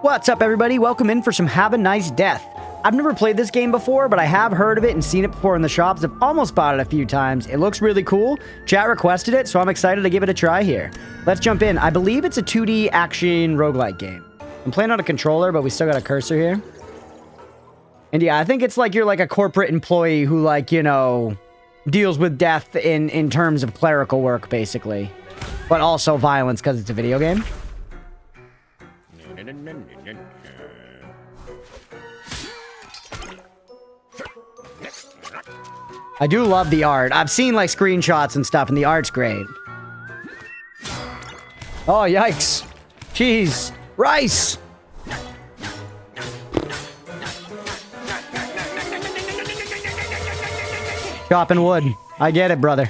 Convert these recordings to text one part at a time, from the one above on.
What's up, everybody? Welcome in for some Have a Nice Death. I've never played this game before, but I have heard of it and seen it before in the shops. I've almost bought it a few times. It looks really cool. Chat requested it, so I'm excited to give it a try here. Let's jump in. I believe it's a 2D action roguelike game. I'm playing on a controller, but we still got a cursor here. And yeah, I think it's like you're like a corporate employee who, like, you know, deals with death in terms of clerical work, basically. But also violence because it's a video game. I do love the art. I've seen like screenshots and stuff, and the art's great. Oh, yikes. Cheese. Rice. Chopping wood. I get it, brother.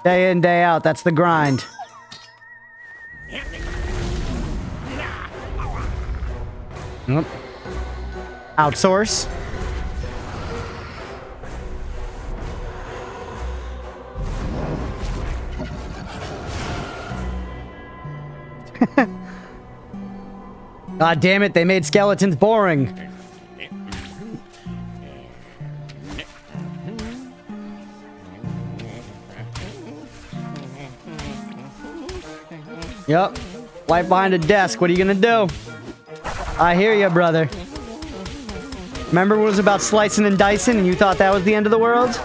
Day in, day out. That's the grind. Nope. Outsource. God damn it, they made skeletons boring. Yup. Life behind a desk. What are you gonna do? I hear you, brother. Remember when it was about slicing and dicing and you thought that was the end of the world?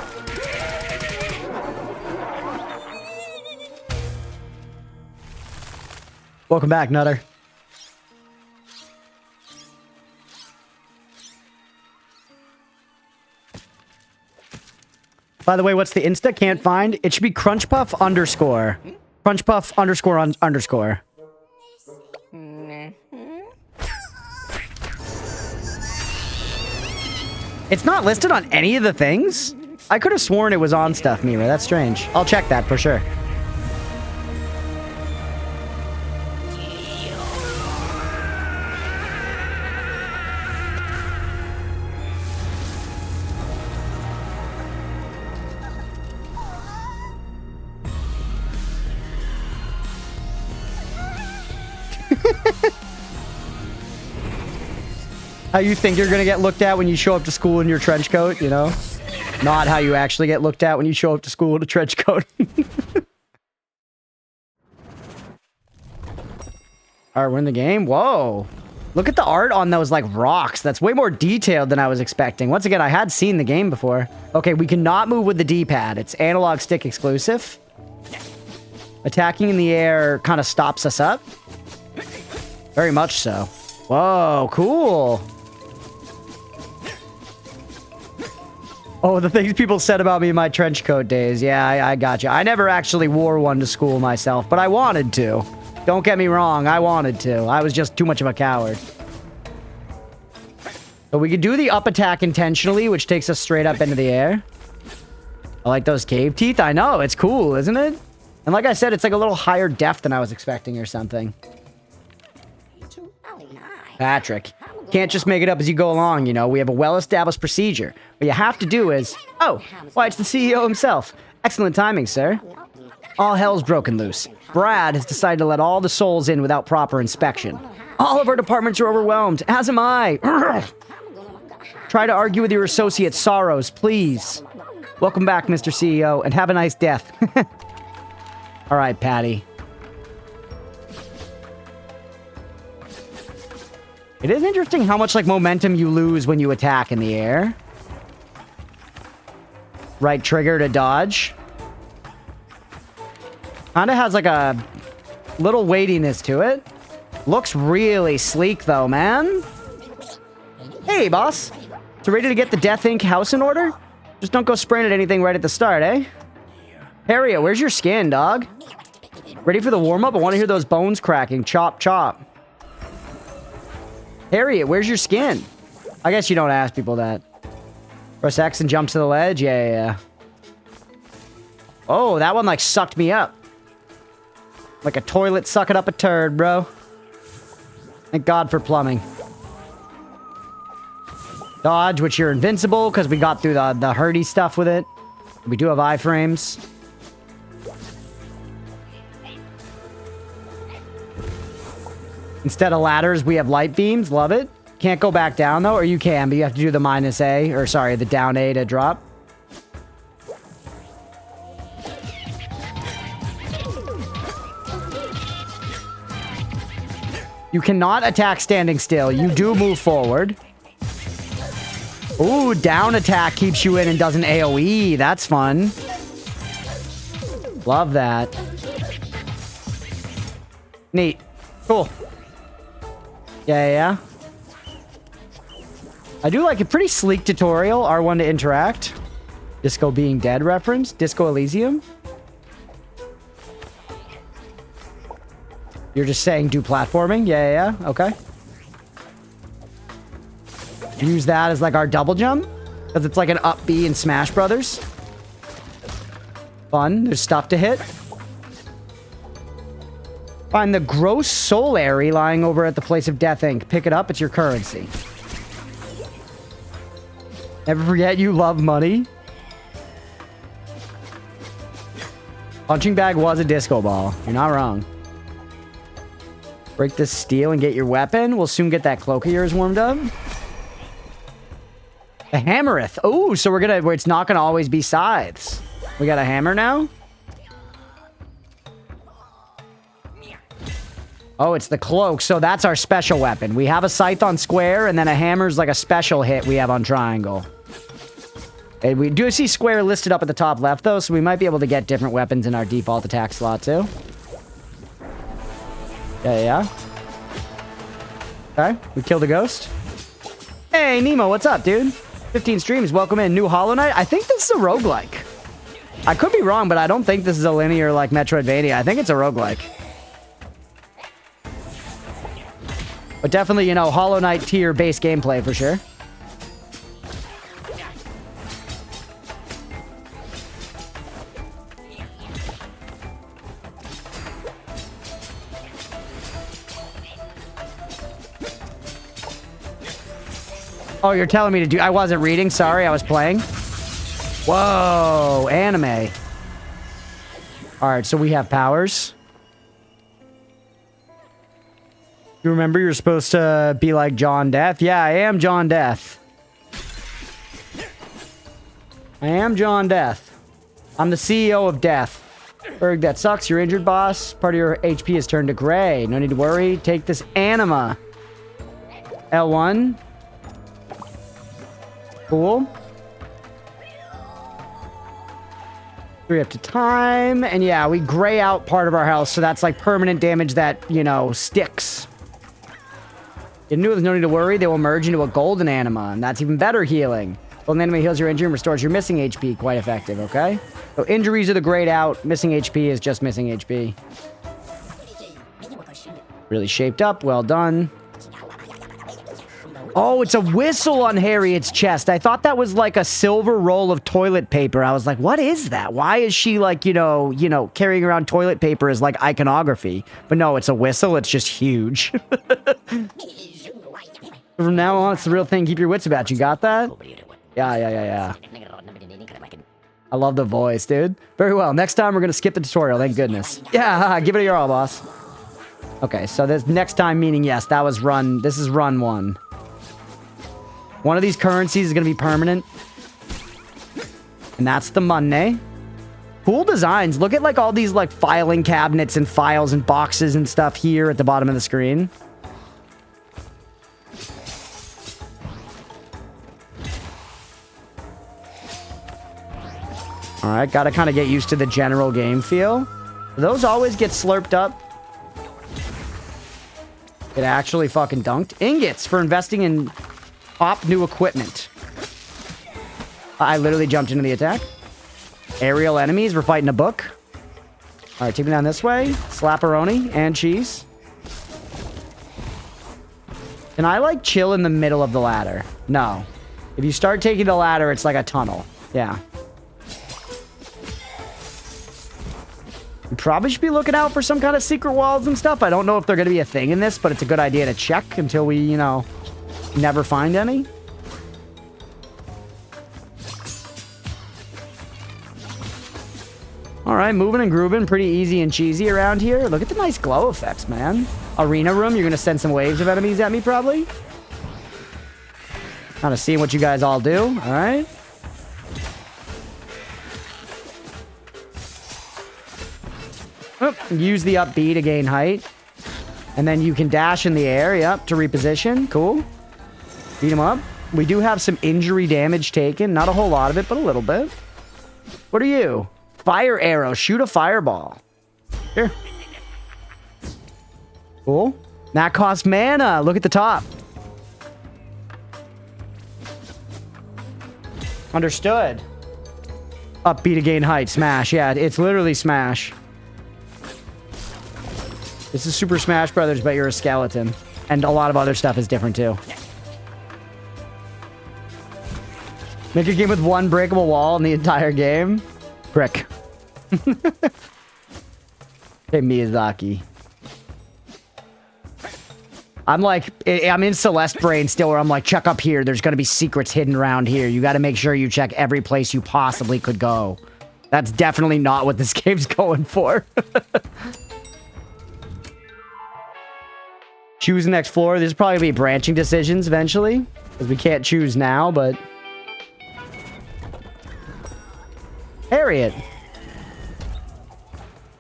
Welcome back, Nutter. By the way, what's the Insta? Can't find. It should be Crunchpuff underscore. Crunchpuff underscore underscore. It's not listed on any of the things? I could have sworn it was on stuff, Mira. That's strange. I'll check that for sure. How you think you're gonna get looked at when you show up to school in your trench coat, you know? Not how you actually get looked at when you show up to school in a trench coat. Alright, we're in the game. Whoa. Look at the art on those, like, rocks. That's way more detailed than I was expecting. Once again, I had seen the game before. Okay, we cannot move with the D-pad. It's analog stick exclusive. Attacking in the air kind of stops us up. Very much so. Whoa, cool. Oh, the things people said about me in my trench coat days. Yeah, I got you. I never actually wore one to school myself, but I wanted to. Don't get me wrong, I wanted to. I was just too much of a coward. So we could do the up attack intentionally, which takes us straight up into the air. I like those cave teeth. I know, it's cool, isn't it? And like I said, it's like a little higher def than I was expecting or something. Patrick. Can't just make it up as you go along, you know. We have a well-established procedure. What you have to do is... Oh, why, it's the CEO himself. Excellent timing, sir. All hell's broken loose. Brad has decided to let all the souls in without proper inspection. All of our departments are overwhelmed, as am I. Try to argue with your associate Sorrows, please. Welcome back, Mr. CEO, and have a nice death. All right, Patty. It is interesting how much, like, momentum you lose when you attack in the air. Right trigger to dodge. Kinda has, like, a little weightiness to it. Looks really sleek, though, man. Hey, boss. So ready to get the Death Inc. house in order? Just don't go spraying at anything right at the start, eh? Harriet, where's your skin, dog? Ready for the warm-up? I want to hear those bones cracking. Chop, chop. Harriet, where's your skin? I guess you don't ask people that. Press X and jump to the ledge? Yeah. Oh, that one, like, sucked me up. Like a toilet sucking up a turd, bro. Thank God for plumbing. Dodge, which you're invincible, because we got through the hurdy stuff with it. We do have iframes. Instead of ladders, we have light beams. Love it. Can't go back down, though. Or you can, but you have to do the minus A. Or, sorry, the down A to drop. You cannot attack standing still. You do move forward. Ooh, down attack keeps you in and does an AoE. That's fun. Love that. Neat. Cool. Yeah. I do like a pretty sleek tutorial. R1 to interact. Disco being dead reference. Disco Elysium. You're just saying do platforming? Yeah. Okay. Use that as like our double jump. Because it's like an up B in Smash Brothers. Fun. There's stuff to hit. Find the gross solary lying over at the place of Death Ink. Pick it up. It's your currency. Never forget you love money. Punching bag was a disco ball. You're not wrong. Break this steel and get your weapon. We'll soon get that cloak of yours warmed up. The hammereth. Oh, so it's not gonna always be scythes. We got a hammer now. Oh, it's the cloak. So that's our special weapon. We have a scythe on square, and then a hammer's like a special hit we have on triangle. And we do see square listed up at the top left, though, so we might be able to get different weapons in our default attack slot, too. Yeah. Okay, we killed a ghost. Hey, Nemo, what's up, dude? 15 streams, welcome in. New Hollow Knight. I think this is a roguelike. I could be wrong, but I don't think this is a linear, like, Metroidvania. I think it's a roguelike. But definitely, you know, Hollow Knight tier base gameplay for sure. Oh, you're telling me to do... I wasn't reading. Sorry, I was playing. Whoa, anime. All right, so we have powers. You remember you're supposed to be like John Death? Yeah, I am John Death. I am John Death. I'm the CEO of Death. Berg, that sucks. You're injured, boss. Part of your HP has turned to gray. No need to worry. Take this anima. L1. Cool. 3 up to time. And yeah, we gray out part of our health, so that's like permanent damage that, you know, sticks. You knew there's no need to worry. They will merge into a golden anima, and that's even better healing. Golden anima heals your injury and restores your missing HP. Quite effective, okay? So injuries are the grayed out. Missing HP is just missing HP. Really shaped up. Well done. Oh, it's a whistle on Harriet's chest. I thought that was like a silver roll of toilet paper. I was like, what is that? Why is she like, you know, carrying around toilet paper as like iconography? But no, it's a whistle. It's just huge. From now on, it's the real thing. Keep your wits about you. Got that? Yeah. I love the voice, dude. Very well. Next time, we're going to skip the tutorial. Thank goodness. Yeah, give it your all, boss. Okay, so this next time meaning yes, that was run. This is run 1. One of these currencies is going to be permanent. And that's the money. Cool designs. Look at like all these like filing cabinets and files and boxes and stuff here at the bottom of the screen. All right, got to kind of get used to the general game feel. Those always get slurped up. It actually fucking dunked. Ingots for investing in top new equipment. I literally jumped into the attack. Aerial enemies. We're fighting a book. All right, take me down this way. Slapperoni and cheese. Can I, like, chill in the middle of the ladder? No. If you start taking the ladder, it's like a tunnel. Yeah. We probably should be looking out for some kind of secret walls and stuff. I don't know if they're going to be a thing in this, but it's a good idea to check until we, you know, never find any. All right, moving and grooving. Pretty easy and cheesy around here. Look at the nice glow effects, man. arena room. You're going to send some waves of enemies at me, probably. Kind of seeing what you guys all do. All right. Oh, use the up B to gain height. And then you can dash in the air, yep, to reposition. Cool. Beat him up. We do have some injury damage taken. Not a whole lot of it, but a little bit. What are you? Fire arrow. Shoot a fireball. Here. Cool. That costs mana. Look at the top. Understood. Up B to gain height. Smash. Yeah, it's literally smash. This is Super Smash Brothers, but you're a skeleton. And a lot of other stuff is different, too. Make a game with one breakable wall in the entire game? Brick. Hey, Miyazaki. I'm like, I'm in Celeste brain still, where I'm like, check up here. There's going to be secrets hidden around here. You got to make sure you check every place you possibly could go. That's definitely not what this game's going for. Choose the next floor. There's probably going to be branching decisions eventually, because we can't choose now, but... Harriet.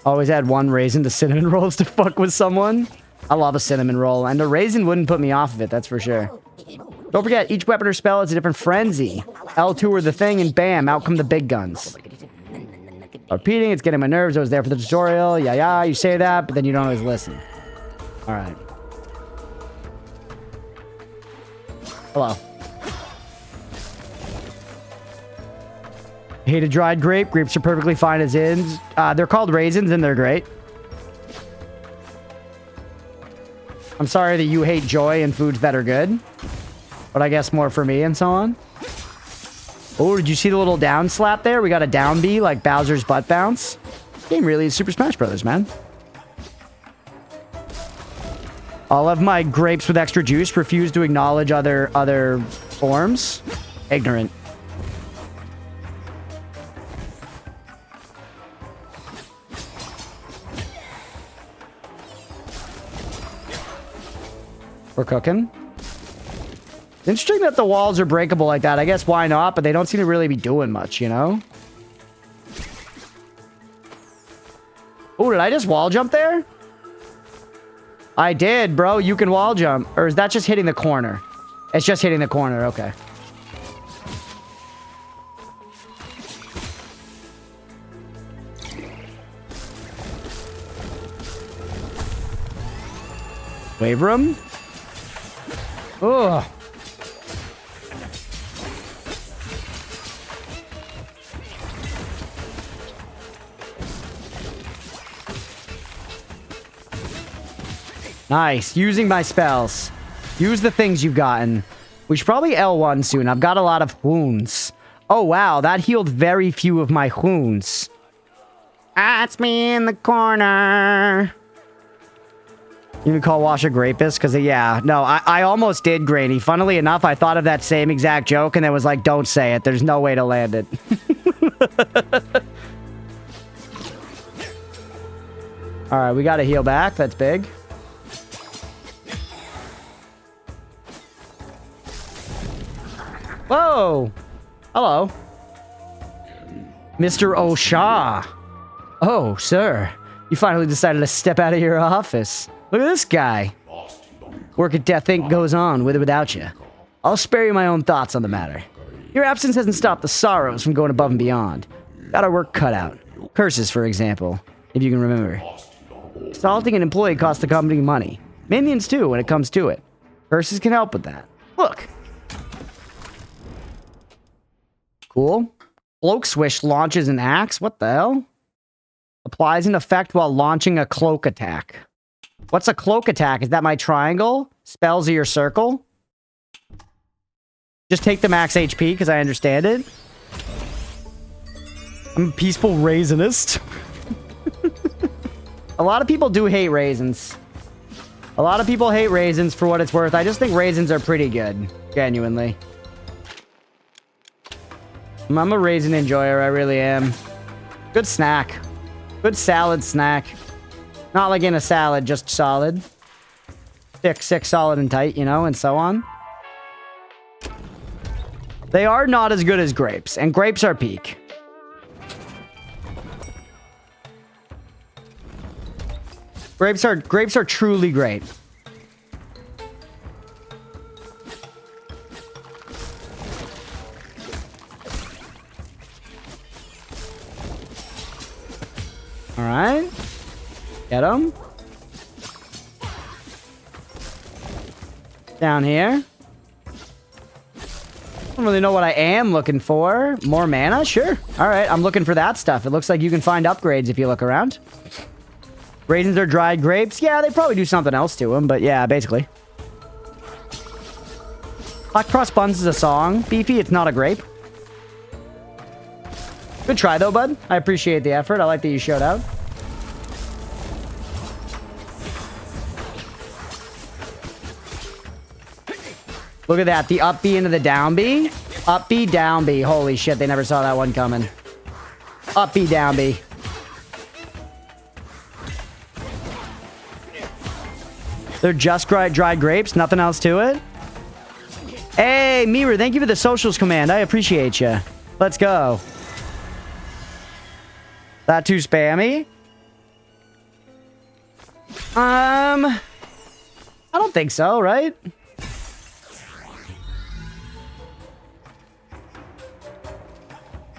Always add one raisin to cinnamon rolls to fuck with someone. I love a cinnamon roll, and a raisin wouldn't put me off of it, that's for sure. Don't forget, each weapon or spell is a different frenzy. L2 are the thing, and bam, out come the big guns. Repeating, it's getting my nerves. I was there for the tutorial. Yeah, you say that, but then you don't always listen. Alright. Hello. Hate a dried grape. Grapes are perfectly fine as is. They're called raisins, and they're great. I'm sorry that you hate joy and foods that are good. But I guess more for me and so on. Oh, did you see the little down slap there? We got a down B like Bowser's butt bounce. Game really is Super Smash Brothers, man. All of my grapes with extra juice refuse to acknowledge other forms. Ignorant. We're cooking. Interesting that the walls are breakable like that. I guess why not, but they don't seem to really be doing much, you know? Oh, did I just wall jump there? I did, bro. You can wall jump. Or is that just hitting the corner? It's just hitting the corner. Okay. Wave room? Ugh. Nice. Using my spells. Use the things you've gotten. We should probably L1 soon. I've got a lot of wounds. Oh, wow. That healed very few of my wounds. That's me in the corner. You can call Wash a Grapist? Because, yeah. No, I almost did, Granny. Funnily enough, I thought of that same exact joke and then was like, don't say it. There's no way to land it. Alright, we got to heal back. That's big. Whoa! Hello. Mr. O'Shaw. Oh, sir. You finally decided to step out of your office. Look at this guy. Work at Death Inc. goes on, with or without you. I'll spare you my own thoughts on the matter. Your absence hasn't stopped the sorrows from going above and beyond. Got our work cut out. Curses, for example, if you can remember. Assaulting an employee costs the company money. Minions, too, when it comes to it. Curses can help with that. Look. Cool. Cloak Swish launches an axe. What the hell? Applies an effect while launching a cloak attack. What's a cloak attack? Is that my triangle? Spells are your circle? Just take the max HP because I understand it. I'm a peaceful raisinist. A lot of people do hate raisins. A lot of people hate raisins for what it's worth. I just think raisins are pretty good. Genuinely. I'm a raisin enjoyer, I really am. Good snack. Good salad snack. Not like in a salad, just solid. Thick, solid, and tight, you know, and so on. They are not as good as grapes, and grapes are peak. Grapes are truly great. All right. Get them. Down here. I don't really know what I am looking for. More mana? Sure. All right, I'm looking for that stuff. It looks like you can find upgrades if you look around. Raisins are dried grapes. Yeah, they probably do something else to them, but yeah, basically. Hot Cross Buns is a song. Beefy, it's not a grape. Good try, though, bud. I appreciate the effort. I like that you showed out. Look at that. The up B into the down B. Up B, down B. Holy shit, they never saw that one coming. Up B, down B. They're just dried grapes. Nothing else to it. Hey, Mirror, thank you for the socials command. I appreciate you. Let's go. That too spammy? I don't think so, right?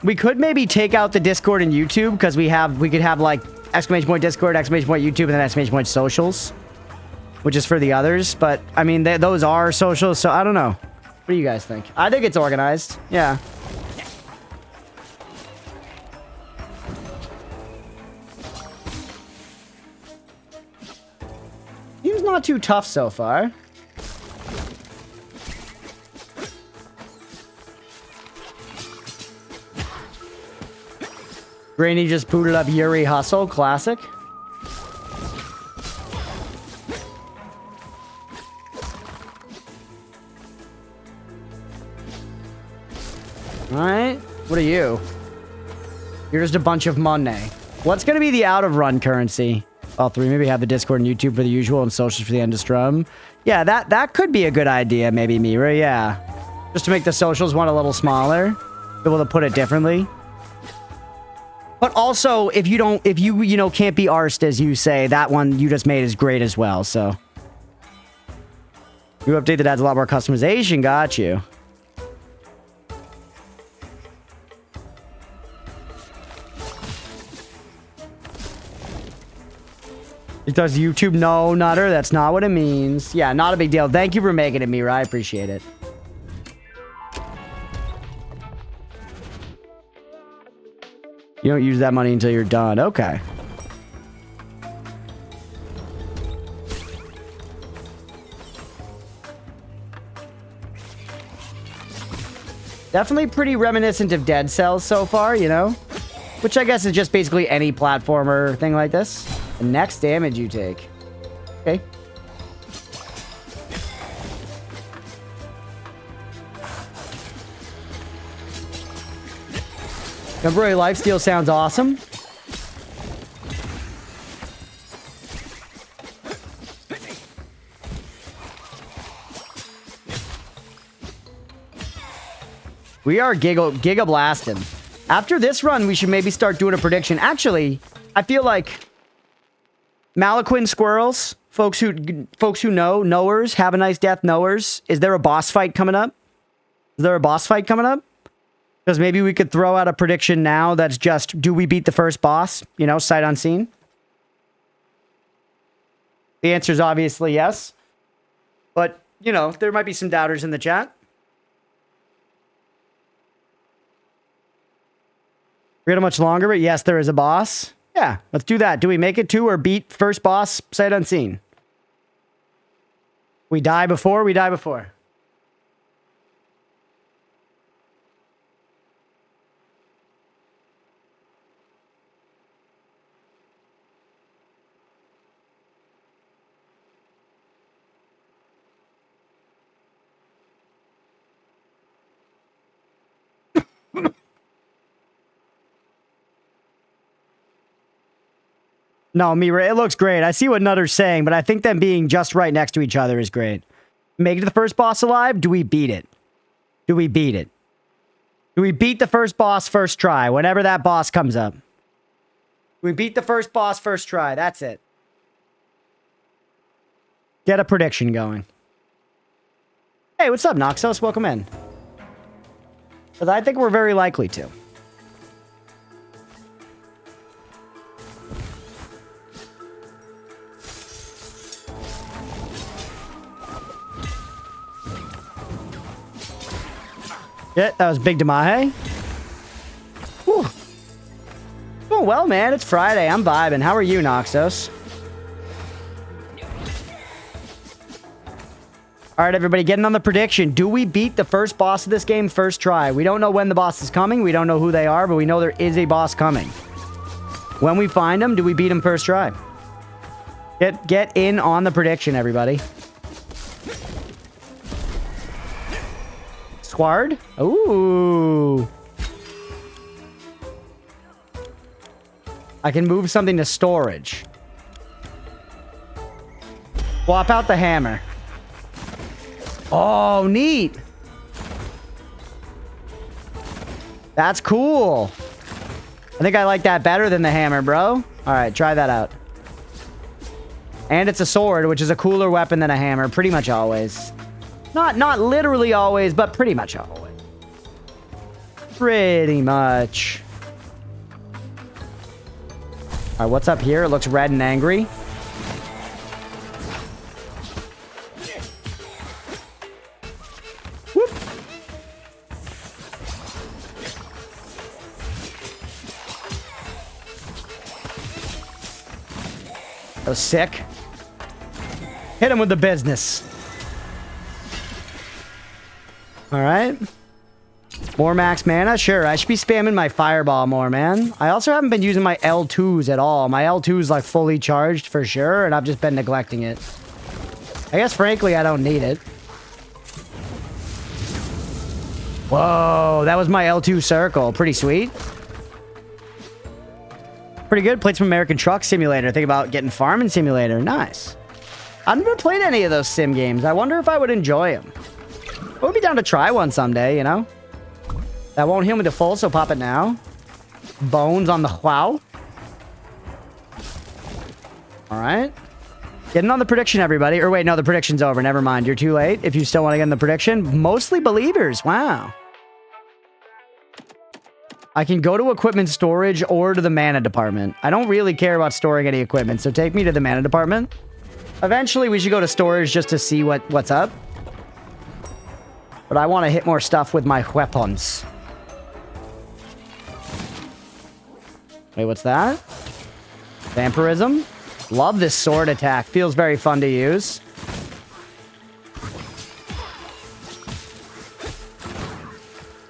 We could maybe take out the Discord and YouTube because we could have like exclamation point Discord, exclamation point YouTube, and then exclamation point socials, which is for the others. But I mean, those are socials, so I don't know. What do you guys think? I think it's organized. Yeah. He was not too tough so far. Brainy just booted up Yuri Hustle. Classic. Alright. What are you? You're just a bunch of money. What's going to be the out-of-run currency? All three. Maybe have the Discord and YouTube for the usual and socials for the end of Strum. Yeah, that could be a good idea, maybe, Mira. Yeah. Just to make the socials one a little smaller. Be able to put it differently. But also, if you can't be arsed, as you say, that one you just made is great as well, so. New update that adds a lot more customization. Got you. It does YouTube? No, Nutter. That's not what it means. Yeah, not a big deal. Thank you for making it, Mira. I appreciate it. You don't use that money until you're done. Okay. Definitely pretty reminiscent of Dead Cells so far, you know? Which I guess is just basically any platformer thing like this. The next damage you take. Okay. Temporary lifesteal sounds awesome. We are giga blasting. After this run, we should maybe start doing a prediction. Actually, I feel like Malaquin squirrels, folks who know, knowers, have a nice death knowers. Is there a boss fight coming up? Is there a boss fight coming up? Because maybe we could throw out a prediction now that's just, do we beat the first boss? You know, sight unseen? The answer is obviously yes. But, you know, there might be some doubters in the chat. We got a much longer, but yes, there is a boss. Yeah, let's do that. Do we make it to or beat first boss sight unseen? We die before, we die before. No, Mira, it looks great. I see what Nutter's saying, but I think them being just right next to each other is great. Make it to the first boss alive? Do we beat it? Do we beat it? Do we beat the first boss first try, whenever that boss comes up? We beat the first boss first try. That's it. Get a prediction going. Hey, what's up, Noxos? Welcome in. Because I think we're very likely to. Yeah, that was Big Damahe. Whew. Oh, well, man, it's Friday. I'm vibing. How are you, Noxos? All right, everybody, getting on the prediction. Do we beat the first boss of this game first try? We don't know when the boss is coming. We don't know who they are, but we know there is a boss coming. When we find them, do we beat them first try? Get in on the prediction, everybody. Squard? Ooh. I can move something to storage. Swap out the hammer. Oh, neat. That's cool. I think I like that better than the hammer, bro. All right, try that out. And it's a sword, which is a cooler weapon than a hammer, pretty much always. Not literally always, but pretty much always. Pretty much. All right, what's up here? It looks red and angry. Whoop. That was sick. Hit him with the business. All right. More max mana? Sure. I should be spamming my fireball more, man. I also haven't been using my L2s at all. My L2's like fully charged for sure, and I've just been neglecting it. I guess, frankly, I don't need it. Whoa, that was my L2 circle. Pretty sweet. Pretty good. Played some American Truck Simulator. Think about getting Farming Simulator. Nice. I've never played any of those sim games. I wonder if I would enjoy them. I would be down to try one someday, you know? That won't heal me to full, so pop it now. Bones on the wow. Alright. Getting on the prediction, everybody. Or wait, no, the prediction's over. Never mind. You're too late. If you still want to get in the prediction. Mostly believers. Wow. I can go to equipment storage or to the mana department. I don't really care about storing any equipment, so take me to the mana department. Eventually, we should go to storage just to see what's up. But I want to hit more stuff with my weapons. Wait, what's that? Vampirism? Love this sword attack. Feels very fun to use.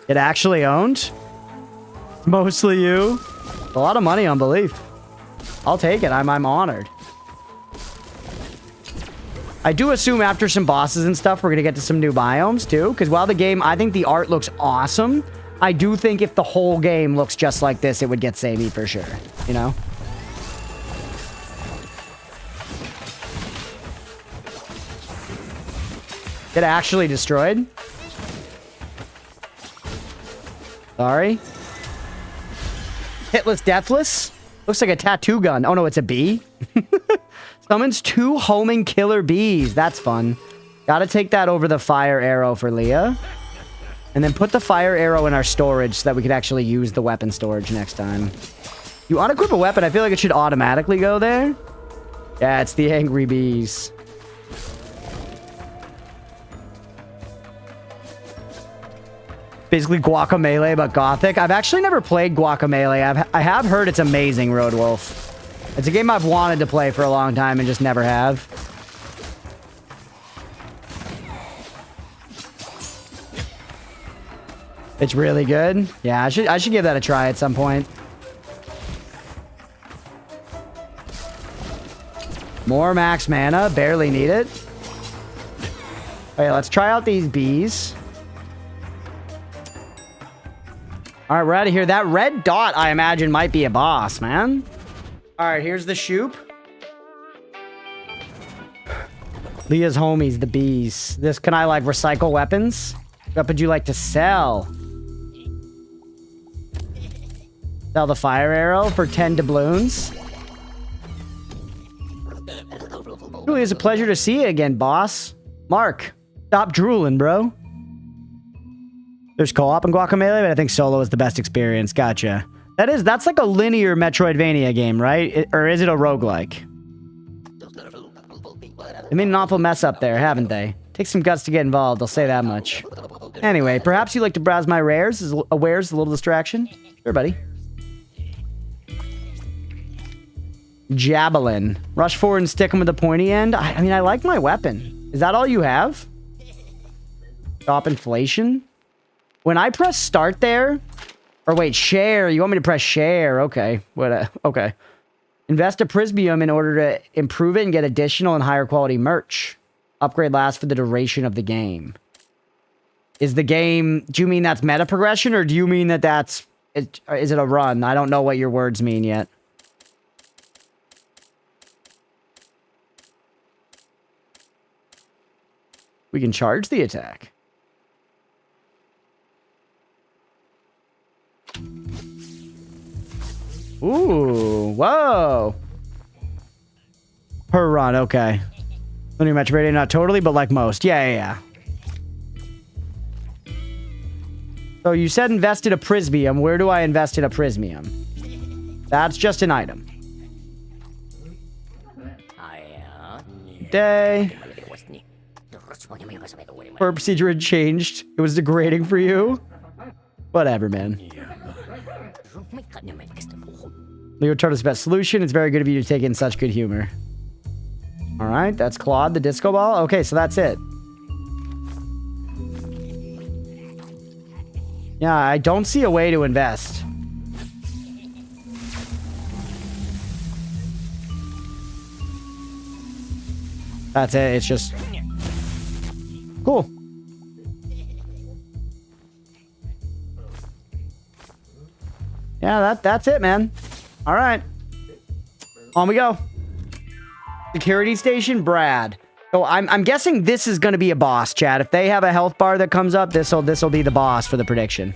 It actually owned? Mostly you. A lot of money on belief. I'll take it. I'm honored. I do assume after some bosses and stuff, we're going to get to some new biomes too. Because while the game, I think the art looks awesome. I do think if the whole game looks just like this, it would get samey for sure. You know? Get actually destroyed. Sorry. Hitless Deathless. Looks like a tattoo gun. Oh no, it's a bee. Summons 2 homing killer bees. That's fun. Gotta take that over the fire arrow for Leah. And then put the fire arrow in our storage so that we could actually use the weapon storage next time. You unequip a weapon, I feel like it should automatically go there. Yeah, it's the angry bees. Basically Guacamelee, but gothic. I've actually never played Guacamelee. I have heard it's amazing, Road Wolf. It's a game I've wanted to play for a long time and just never have. It's really good. Yeah, I should give that a try at some point. More max mana. Barely need it. Okay, let's try out these bees. All right, we're out of here. That red dot, I imagine, might be a boss, man. All right, here's the shoop. Leah's homies, the bees. This, can I like recycle weapons? What would you like to sell? Sell the fire arrow for 10 doubloons. Really is a pleasure to see you again, boss. Mark, stop drooling, bro. There's co-op in Guacamelee, but I think solo is the best experience. Gotcha. That's like a linear Metroidvania game, right? Or is it a roguelike? They made an awful mess up there, haven't they? Takes some guts to get involved, I'll say that much. Anyway, perhaps you'd like to browse my wares as a little distraction? Sure, buddy. Javelin. Rush forward and stick him with the pointy end. I mean, I like my weapon. Is that all you have? Stop inflation? When I press start there... Or wait, share. You want me to press share? Okay. Okay. Invest a prismium in order to improve it and get additional and higher quality merch. Upgrade lasts for the duration of the game. Is the game... Do you mean that's meta progression, or do you mean that that's... Is it a run? I don't know what your words mean yet. We can charge the attack. Ooh, whoa. Per run, okay. Linear Metroidvania, not totally, but like most. Yeah. So you said invested a prismium. Where do I invest in a prismium? That's just an item. Day. Her procedure had changed. It was degrading for you. Whatever, man. Leo Turtle's best solution. It's very good of you to take in such good humor. Alright, that's Claude, the disco ball. Okay, so that's it. Yeah, I don't see a way to invest. That's it, it's just... Cool. Yeah, that's it, man. All right. On we go. Security station, Brad. So I'm guessing this is going to be a boss, chat. If they have a health bar that comes up, this'll be the boss for the prediction.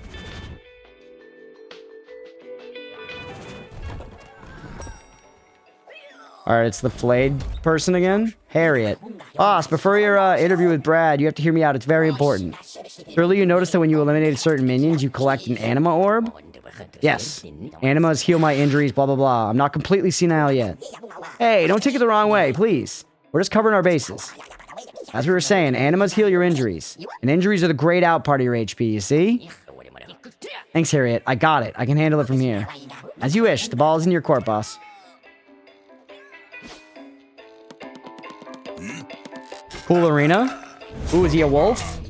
All right, it's the flayed person again. Harriet. Boss, before your interview with Brad, you have to hear me out. It's very important. Surely you noticed that when you eliminated certain minions, you collect an anima orb? Yes. Animas heal my injuries, blah, blah, blah. I'm not completely senile yet. Hey, don't take it the wrong way, please. We're just covering our bases. As we were saying, animas heal your injuries. And injuries are the grayed out part of your HP, you see? Thanks, Harriet. I got it. I can handle it from here. As you wish. The ball is in your court, boss. Cool arena. Ooh, is he a wolf?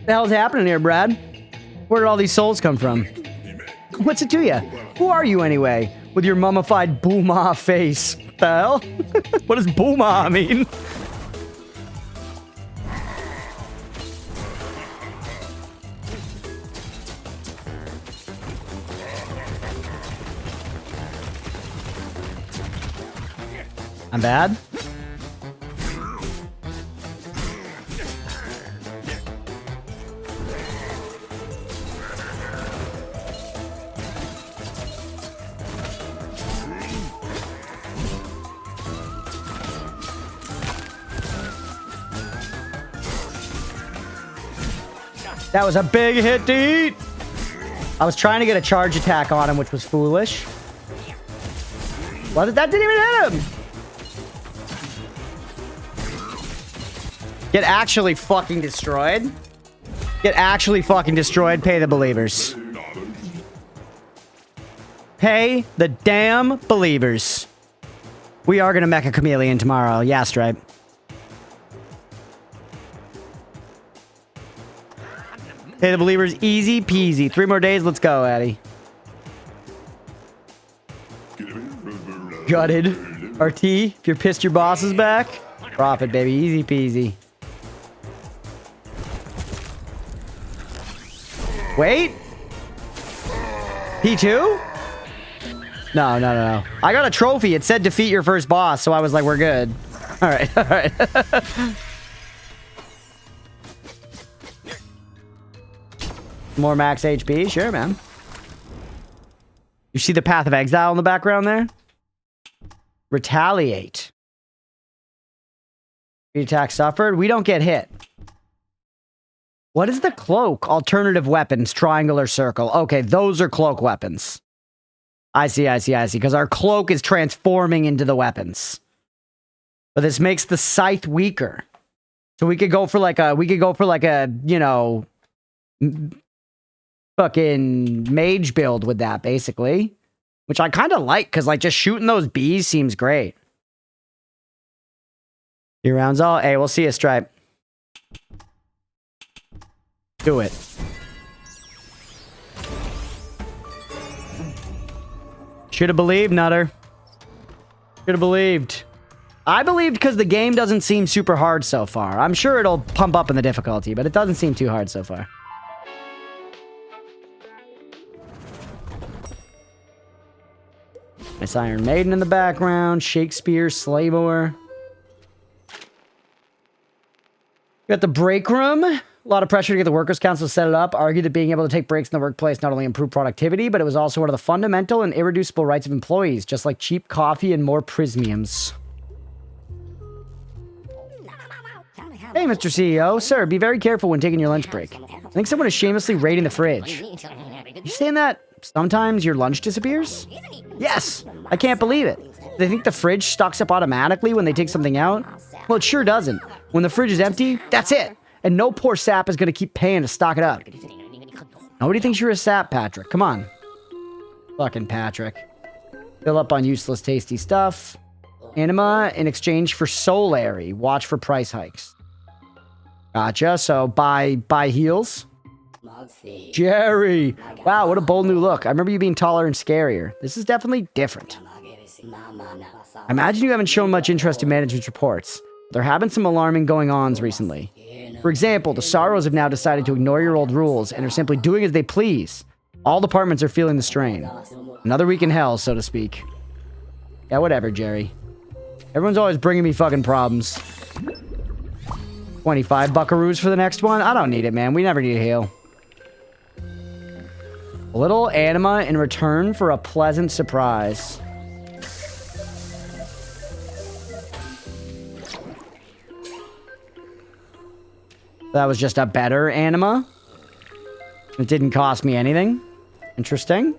What the hell's happening here, Brad? Where did all these souls come from? What's it to you? Who are you anyway? With your mummified booma face. What the hell? What does booma mean? I'm bad? That was a big hit to eat. I was trying to get a charge attack on him, which was foolish. That didn't even hit him. Get actually fucking destroyed. Get actually fucking destroyed. Pay the believers. Pay the damn believers. We are gonna mecha chameleon tomorrow. Yeah, Stripe. Pay the believers. Easy peasy. 3 more days. Let's go, Addy. Gutted. RT, if you're pissed your boss is back. Profit, baby. Easy peasy. Wait. P2? No. I got a trophy. It said defeat your first boss, so I was like, we're good. All right, all right. More max HP? Sure, man. You see the Path of Exile in the background there? Retaliate. The attack suffered. We don't get hit. What is the cloak? Alternative weapons, triangle or circle. Okay, those are cloak weapons. I see. Because our cloak is transforming into the weapons. But this makes the scythe weaker. So we could go for like a, you know, fucking mage build with that, basically. Which I kind of like, because like just shooting those bees seems great. Your rounds all? Hey, we'll see you, Stripe. Do it. Should have believed, Nutter. Should have believed. I believed because the game doesn't seem super hard so far. I'm sure it'll pump up in the difficulty, but it doesn't seem too hard so far. Nice Iron Maiden in the background. Shakespeare, Slaymore. Got the break room. A lot of pressure to get the workers' council to set it up. Argued that being able to take breaks in the workplace not only improved productivity, but it was also one of the fundamental and irreducible rights of employees, just like cheap coffee and more prismiums. Hey, Mr. CEO. Sir, be very careful when taking your lunch break. I think someone is shamelessly raiding the fridge. You saying that sometimes your lunch disappears? Yes! I can't believe it. They think the fridge stocks up automatically when they take something out? Well, it sure doesn't. When the fridge is empty, that's it. And no poor sap is going to keep paying to stock it up. Nobody thinks you're a sap, Patrick. Come on. Fucking Patrick. Fill up on useless, tasty stuff. Anima in exchange for Solary. Watch for price hikes. Gotcha. So buy heals. Jerry. Wow, what a bold new look. I remember you being taller and scarier. This is definitely different. I imagine you haven't shown much interest in management's reports. There have been some alarming going-ons recently. For example, the Sorrows have now decided to ignore your old rules and are simply doing as they please. All departments are feeling the strain. Another week in hell, so to speak. Yeah, whatever, Jerry. Everyone's always bringing me fucking problems. 25 buckaroos for the next one? I don't need it, man. We never need a heal. A little anima in return for a pleasant surprise. That was just a better anima. It didn't cost me anything. Interesting.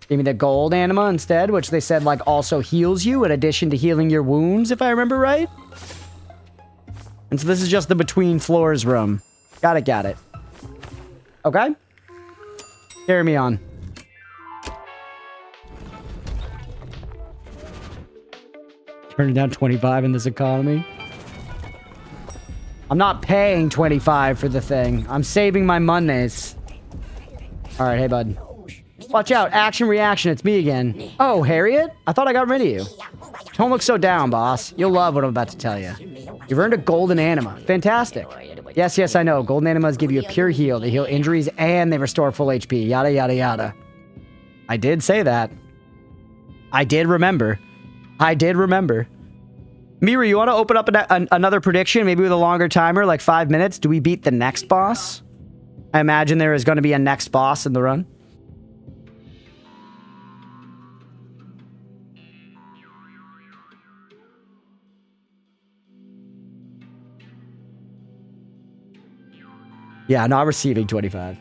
Gave me the gold anima instead, which they said like also heals you in addition to healing your wounds, if I remember right. And so this is just the between floors room. Got it. Okay. Carry me on. Turning down 25 in this economy. I'm not paying 25 for the thing. I'm saving my monies. All right, hey, bud. Watch out. Action, reaction. It's me again. Oh, Harriet? I thought I got rid of you. Don't look so down, boss. You'll love what I'm about to tell you. You've earned a golden anima. Fantastic. Yes, I know. Golden animas give you a pure heal. They heal injuries and they restore full HP. Yada, yada, yada. I did say that. I did remember. Mira, you want to open up another prediction, maybe with a longer timer, like 5 minutes? Do we beat the next boss? I imagine there is going to be a next boss in the run. Yeah, not receiving 25.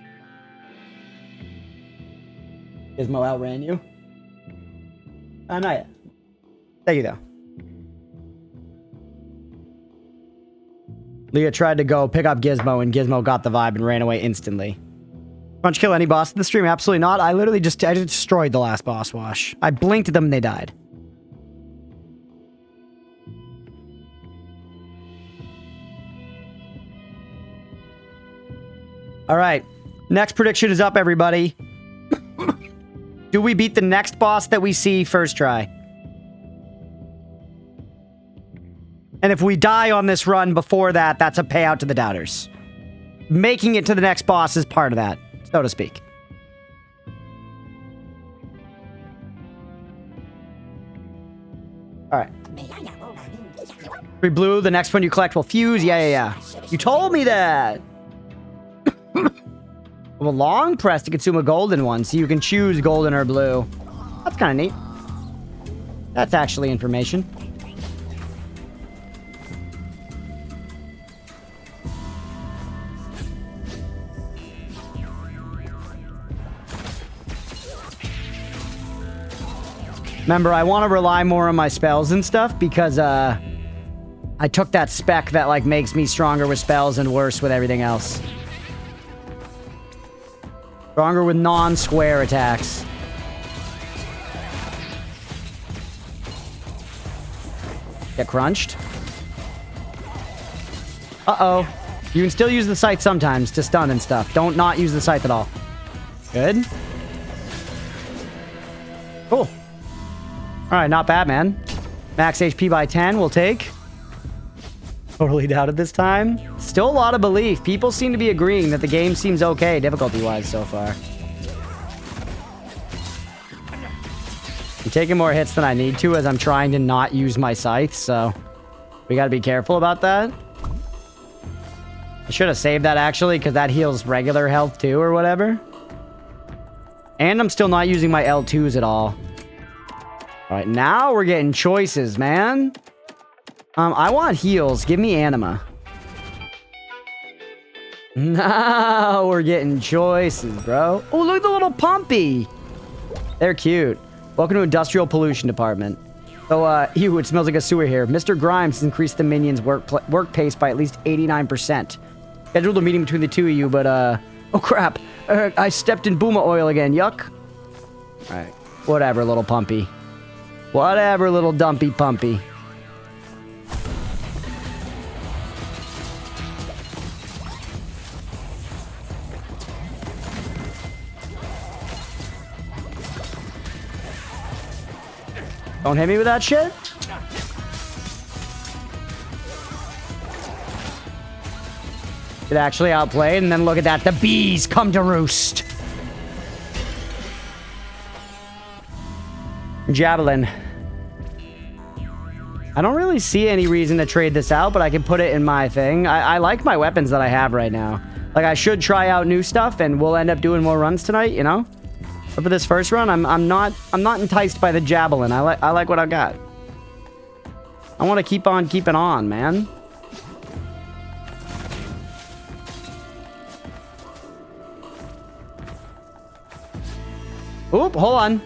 Gizmo outran you? Not yet. Thank you, though. Leah tried to go pick up Gizmo, and Gizmo got the vibe and ran away instantly. Crunch kill any boss in the stream? Absolutely not. I just destroyed the last boss wash. I blinked at them and they died. All right. Next prediction is up, everybody. Do we beat the next boss that we see first try? And if we die on this run before that, that's a payout to the doubters. Making it to the next boss is part of that, so to speak. Free blue, the next one you collect will fuse. Yeah. You told me that. A long press to consume a golden one, so you can choose golden or blue. That's kind of neat. That's actually information. Remember, I want to rely more on my spells and stuff because, I took that spec that, like, makes me stronger with spells and worse with everything else. Stronger with non-square attacks. Get crunched. Uh-oh. You can still use the scythe sometimes to stun and stuff. Don't not use the scythe at all. Good. Cool. Alright, not bad, man. Max HP by 10, we'll take. Totally doubted this time. Still a lot of belief. People seem to be agreeing that the game seems okay, difficulty-wise, so far. I'm taking more hits than I need to as I'm trying to not use my scythe, so we gotta be careful about that. I should have saved that, actually, because that heals regular health, too, or whatever. And I'm still not using my L2s at all. Alright, now we're getting choices, man. I want heals. Give me anima. Now we're getting choices, bro. Oh, look at the little pumpy. They're cute. Welcome to Industrial Pollution Department. So, ew, it smells like a sewer here. Mr. Grimes has increased the minions' work pace by at least 89%. Scheduled a meeting between the two of you, but, oh, crap. I stepped in Booma oil again. Yuck. Alright. Whatever, little pumpy. Whatever, little dumpy pumpy. Don't hit me with that shit. It actually outplayed, and then look at that. The bees come to roost. Javelin. I don't really see any reason to trade this out, but I can put it in my thing. I like my weapons that I have right now. Like, I should try out new stuff, and we'll end up doing more runs tonight, you know? But for this first run, I'm not enticed by the javelin. I like what I got. I want to keep on keeping on, man. Oop, hold on.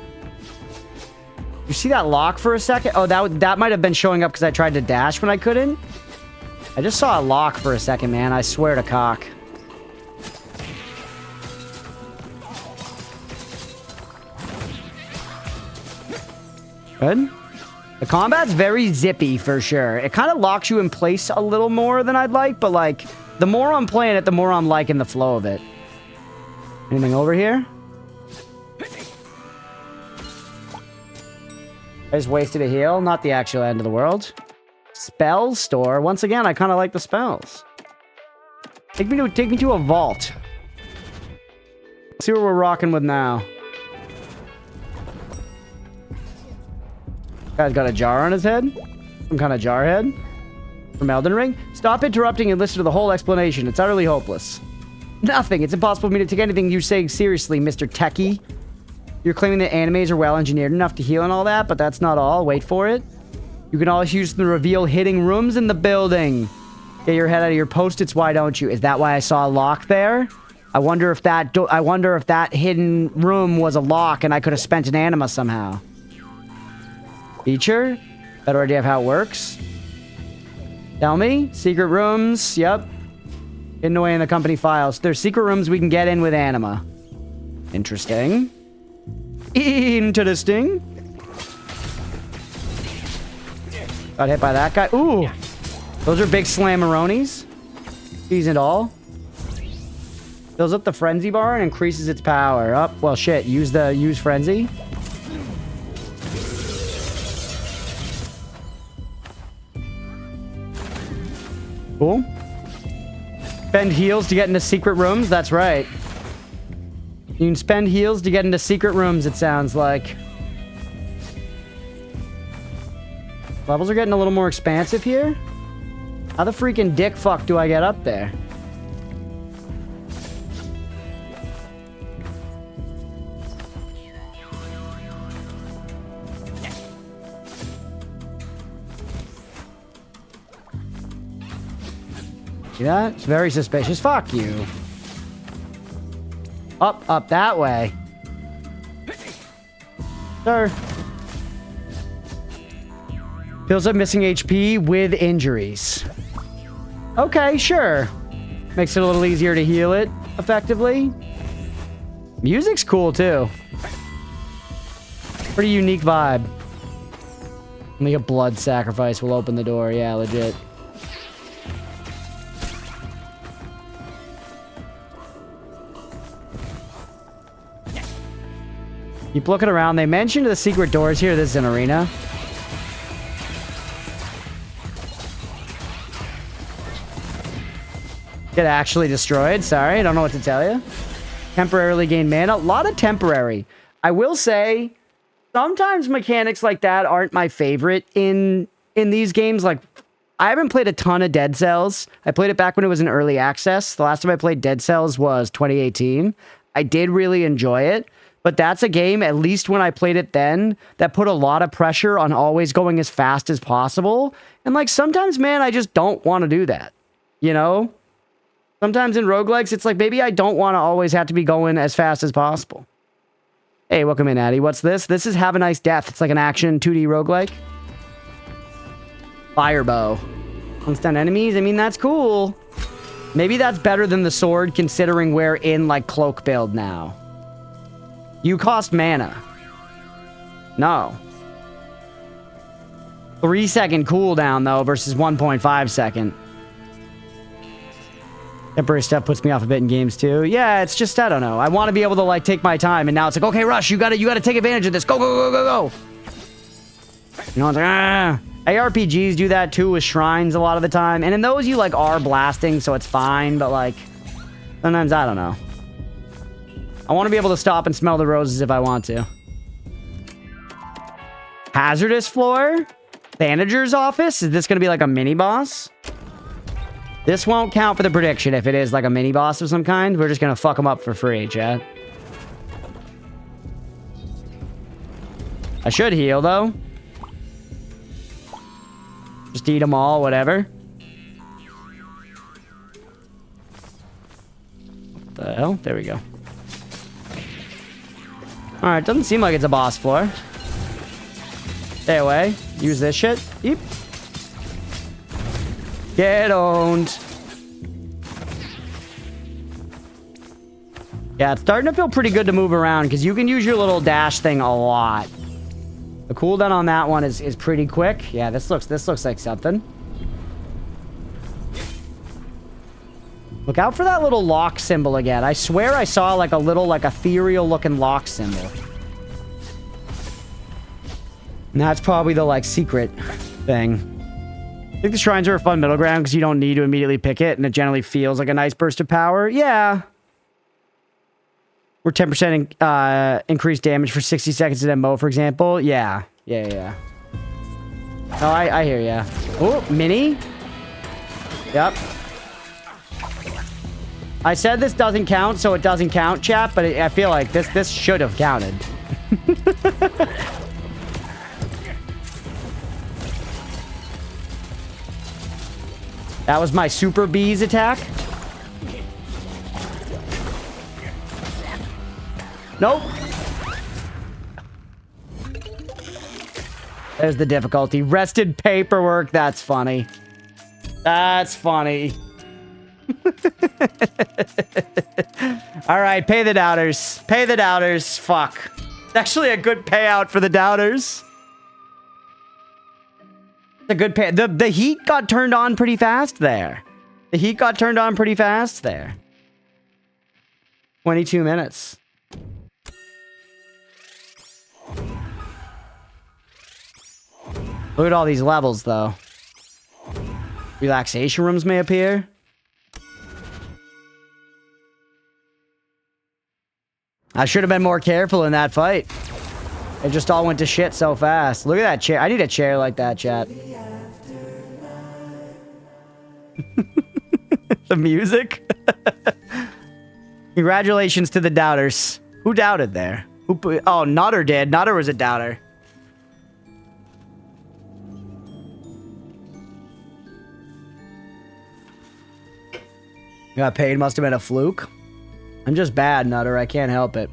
You see that lock for a second? Oh, that might have been showing up because I tried to dash when I couldn't. I just saw a lock for a second, man. I swear to cock. Good. The combat's very zippy for sure. It kind of locks you in place a little more than I'd like, but like, the more I'm playing it, the more I'm liking the flow of it. Anything over here? I just wasted a heal. Not the actual end of the world. Spell store. Once again, I kind of like the spells. Take me to a vault. Let's see what we're rocking with now. Guy's got a jar on his head. Some kind of jar head. From Elden Ring. Stop interrupting and listen to the whole explanation. It's utterly hopeless. Nothing. It's impossible for me to take anything you're saying seriously, Mr. Techie. You're claiming that animes are well engineered enough to heal and all that, but that's not all. Wait for it. You can always use the reveal hitting rooms in the building. Get your head out of your post-its, why don't you? Is that why I saw a lock there? I wonder if that hidden room was a lock and I could have spent an anima somehow. Feature? Better idea of how it works. Tell me. Secret rooms. Yep. Hidden away in the company files. There's secret rooms we can get in with anima. Interesting. Interesting. Got hit by that guy. Ooh. Those are big slammeronis. Seasoned all. Fills up the frenzy bar and increases its power. Up. Well, shit. Use frenzy. Cool. Spend heals to get into secret rooms. That's right. You can spend heals to get into secret rooms, it sounds like. Levels are getting a little more expansive here. How the freaking dick fuck do I get up there? See that? It's very suspicious. Fuck you. Up that way. Sir. Feels like missing HP with injuries. Okay, sure. Makes it a little easier to heal it effectively. Music's cool too. Pretty unique vibe. Only a blood sacrifice will open the door. Yeah, legit. Keep looking around. They mentioned the secret doors here. This is an arena. Get actually destroyed. Sorry, I don't know what to tell you. Temporarily gain mana. A lot of temporary. I will say, sometimes mechanics like that aren't my favorite in these games. Like, I haven't played a ton of Dead Cells. I played it back when it was in early access. The last time I played Dead Cells was 2018. I did really enjoy it. But that's a game, at least when I played it then, that put a lot of pressure on always going as fast as possible. And like, sometimes, man, I just don't want to do that. You know? Sometimes in roguelikes, it's like, maybe I don't want to always have to be going as fast as possible. Hey, welcome in, Addy. What's this? This is Have a Nice Death. It's like an action 2D roguelike. Firebow. On stun enemies? I mean, that's cool. Maybe that's better than the sword, considering we're in, like, cloak build now. You cost mana. No. 3-second cooldown, though, versus 1.5 second. Temporary stuff puts me off a bit in games, too. Yeah, it's just, I don't know. I want to be able to, like, take my time, and now it's like, okay, Rush, you gotta take advantage of this. Go, go, go, go, go. You know, it's like, ah. ARPGs do that, too, with shrines a lot of the time. And in those, you, like, are blasting, so it's fine, but, like, sometimes, I don't know. I want to be able to stop and smell the roses if I want to. Hazardous floor? Manager's office? Is this going to be like a mini-boss? This won't count for the prediction if it is like a mini-boss of some kind. We're just going to fuck them up for free, chat. I should heal, though. Just eat them all, whatever. What the hell? There we go. Alright, doesn't seem like it's a boss floor. Stay away. Use this shit. Eep. Get owned. Yeah, it's starting to feel pretty good to move around because you can use your little dash thing a lot. The cooldown on that one is pretty quick. Yeah, this looks like something. Look out for that little lock symbol again. I swear I saw like a little like ethereal looking lock symbol. And that's probably the like secret thing. I think the shrines are a fun middle ground because you don't need to immediately pick it and it generally feels like a nice burst of power. Yeah. We're 10% increased damage for 60 seconds in MO, for example. Yeah. Yeah. Oh, I hear ya. Oh, mini? Yep. I said this doesn't count, so it doesn't count, chat, but I feel like this should have counted. That was my super bees attack. Nope. There's the difficulty. Rested paperwork. That's funny. That's funny. All right, pay the doubters. Pay the doubters. Fuck. It's actually a good payout for the doubters. It's a good pay. The heat got turned on pretty fast there. The heat got turned on pretty fast there. 22 minutes. Look at all these levels, though. Relaxation rooms may appear. I should have been more careful in that fight. It just all went to shit so fast. Look at that chair. I need a chair like that, chat. The music. Congratulations to the doubters. Who doubted there? Oh, Nutter did. Nutter was a doubter. Got paid. Must have been a fluke. I'm just bad, Nutter. I can't help it.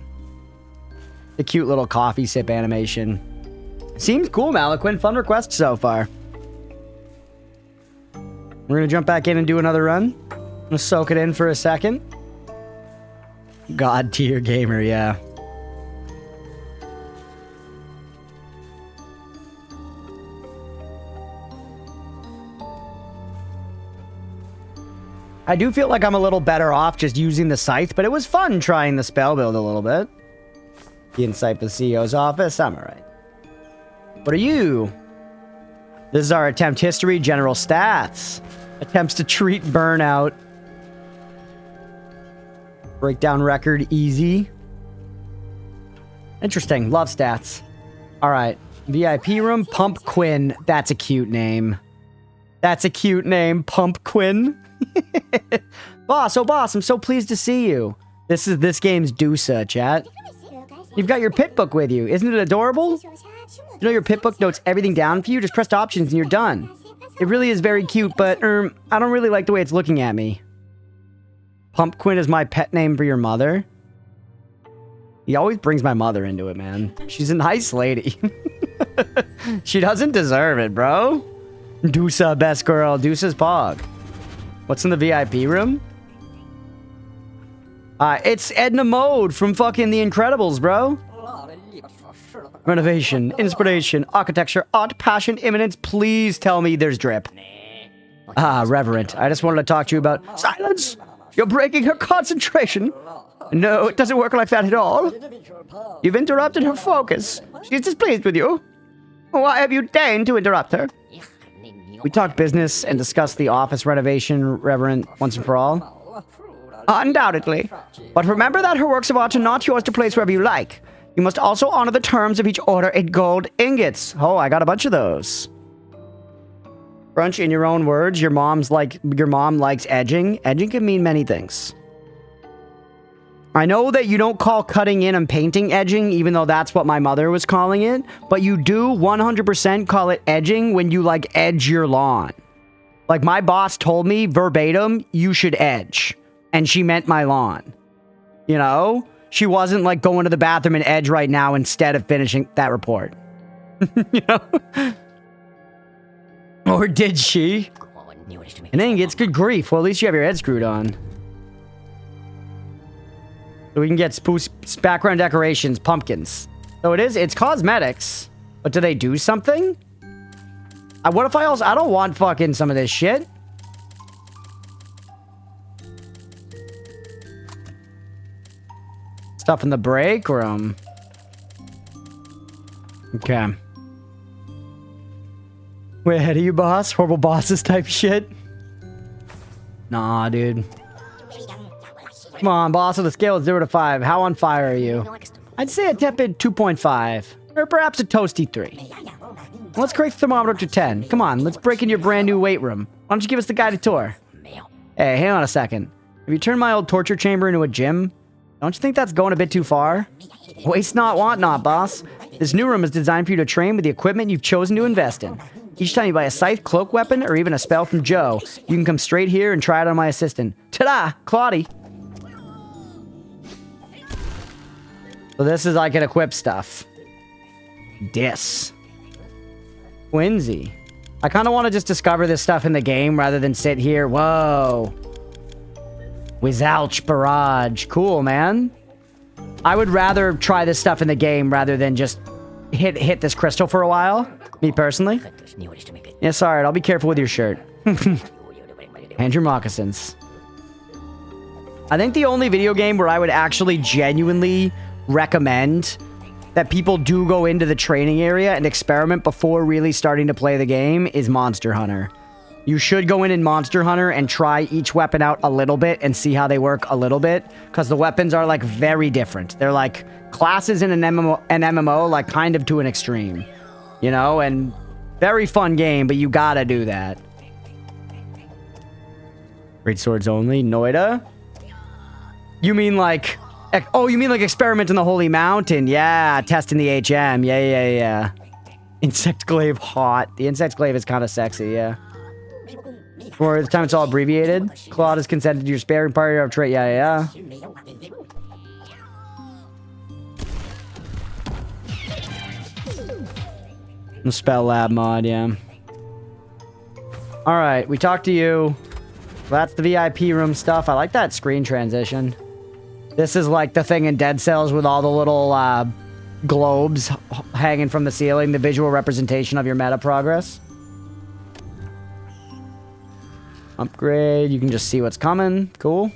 The cute little coffee sip animation. Seems cool, Malaquin. Fun request so far. We're going to jump back in and do another run. I'm going to soak it in for a second. God tier gamer, yeah. I do feel like I'm a little better off just using the scythe, but it was fun trying the spell build a little bit. The insight for the CEO's office. I'm alright. What are you? This is our attempt history, general stats. Attempts to treat burnout. Breakdown record, easy. Interesting. Love stats. Alright. VIP room, Pump Quinn. That's a cute name. That's a cute name, Pump Quinn. Boss, oh boss, I'm so pleased to see you. This game's Dusa, chat. You've got your pit book with you. Isn't it adorable? You know your pit book notes everything down for you? Just press options and you're done. It really is very cute, but I don't really like the way it's looking at me. Pumpquin is my pet name for your mother. He always brings my mother into it, man. She's a nice lady. She doesn't deserve it, bro. Dusa, best girl. Dusa's pog. What's in the VIP room? It's Edna Mode from fucking The Incredibles, bro. Renovation, inspiration, architecture, art, passion, imminence. Please tell me there's drip. Reverend. I just wanted to talk to you about... Silence! You're breaking her concentration. No, it doesn't work like that at all. You've interrupted her focus. She's displeased with you. Why have you deigned to interrupt her? We talked business and discussed the office renovation, Reverend, once and for all. Undoubtedly. But remember that her works of art are not yours to place wherever you like. You must also honor the terms of each order in gold ingots. Oh, I got a bunch of those. Crunch, in your own words, your mom likes edging. Edging can mean many things. I know that you don't call cutting in and painting edging, even though that's what my mother was calling it, but you do 100% call it edging when you, like, edge your lawn. Like, my boss told me verbatim, you should edge. And she meant my lawn. You know? She wasn't, like, going to the bathroom and edge right now instead of finishing that report. You know? Or did she? And then gets good grief. Well, at least you have your head screwed on. So we can get background decorations, pumpkins. So it's cosmetics. But do they do something? What if I don't want fucking some of this shit. Stuff in the break room. Okay. Way ahead of you, boss. Horrible bosses type shit. Nah, dude. Come on, boss, with a scale of 0 to 5. How on fire are you? I'd say a tepid 2.5. Or perhaps a toasty 3. Let's crank the thermometer to 10. Come on, let's break in your brand new weight room. Why don't you give us the guided tour? Hey, hang on a second. Have you turned my old torture chamber into a gym? Don't you think that's going a bit too far? Waste not, want not, boss. This new room is designed for you to train with the equipment you've chosen to invest in. Each time you buy a scythe, cloak weapon, or even a spell from Joe, you can come straight here and try it on my assistant. Ta-da! Claudie! So this is like an equip stuff. Dis. Quincy. I kind of want to just discover this stuff in the game rather than sit here. Whoa. Wizouch Barrage. Cool, man. I would rather try this stuff in the game rather than just hit this crystal for a while. Me personally. Yes, alright. I'll be careful with your shirt. And your moccasins. I think the only video game where I would actually genuinely recommend that people do go into the training area and experiment before really starting to play the game is Monster Hunter. You should go in Monster Hunter and try each weapon out a little bit and see how they work a little bit, because the weapons are, like, very different. They're, like, classes in an MMO, like, kind of to an extreme. You know? And very fun game, but you gotta do that. Great swords only. Noida? You mean like... Oh, you mean like experiment in the Holy Mountain? Yeah, testing the HM. Yeah. Insect glaive hot. The insect glaive is kind of sexy, yeah. For the time it's all abbreviated. Claude has consented to your sparing party of trait. Yeah. The spell lab mod, yeah. Alright, we talked to you. That's the VIP room stuff. I like that screen transition. This is like the thing in Dead Cells with all the little globes hanging from the ceiling, the visual representation of your meta progress. Upgrade, you can just see what's coming. Cool.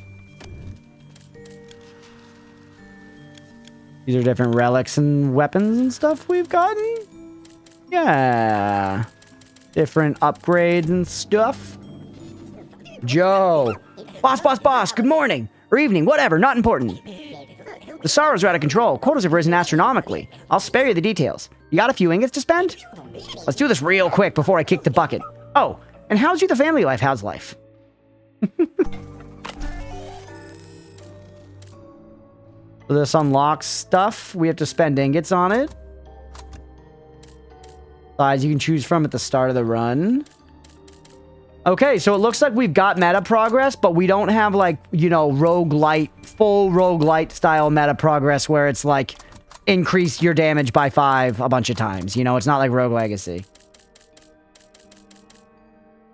These are different relics and weapons and stuff we've gotten. Yeah. Different upgrades and stuff. Joe. Boss, good morning. Or evening, whatever, not important. The sorrows are out of control. Quotas have risen astronomically. I'll spare you the details. You got a few ingots to spend? Let's do this real quick before I kick the bucket. Oh, and how's you the family life? How's life? This unlocks stuff. We have to spend ingots on it. Size you can choose from at the start of the run. Okay, so it looks like we've got meta progress, but we don't have, like, you know, roguelite, full roguelite style meta progress where it's like increase your damage by 5 a bunch of times. You know, it's not like Rogue Legacy.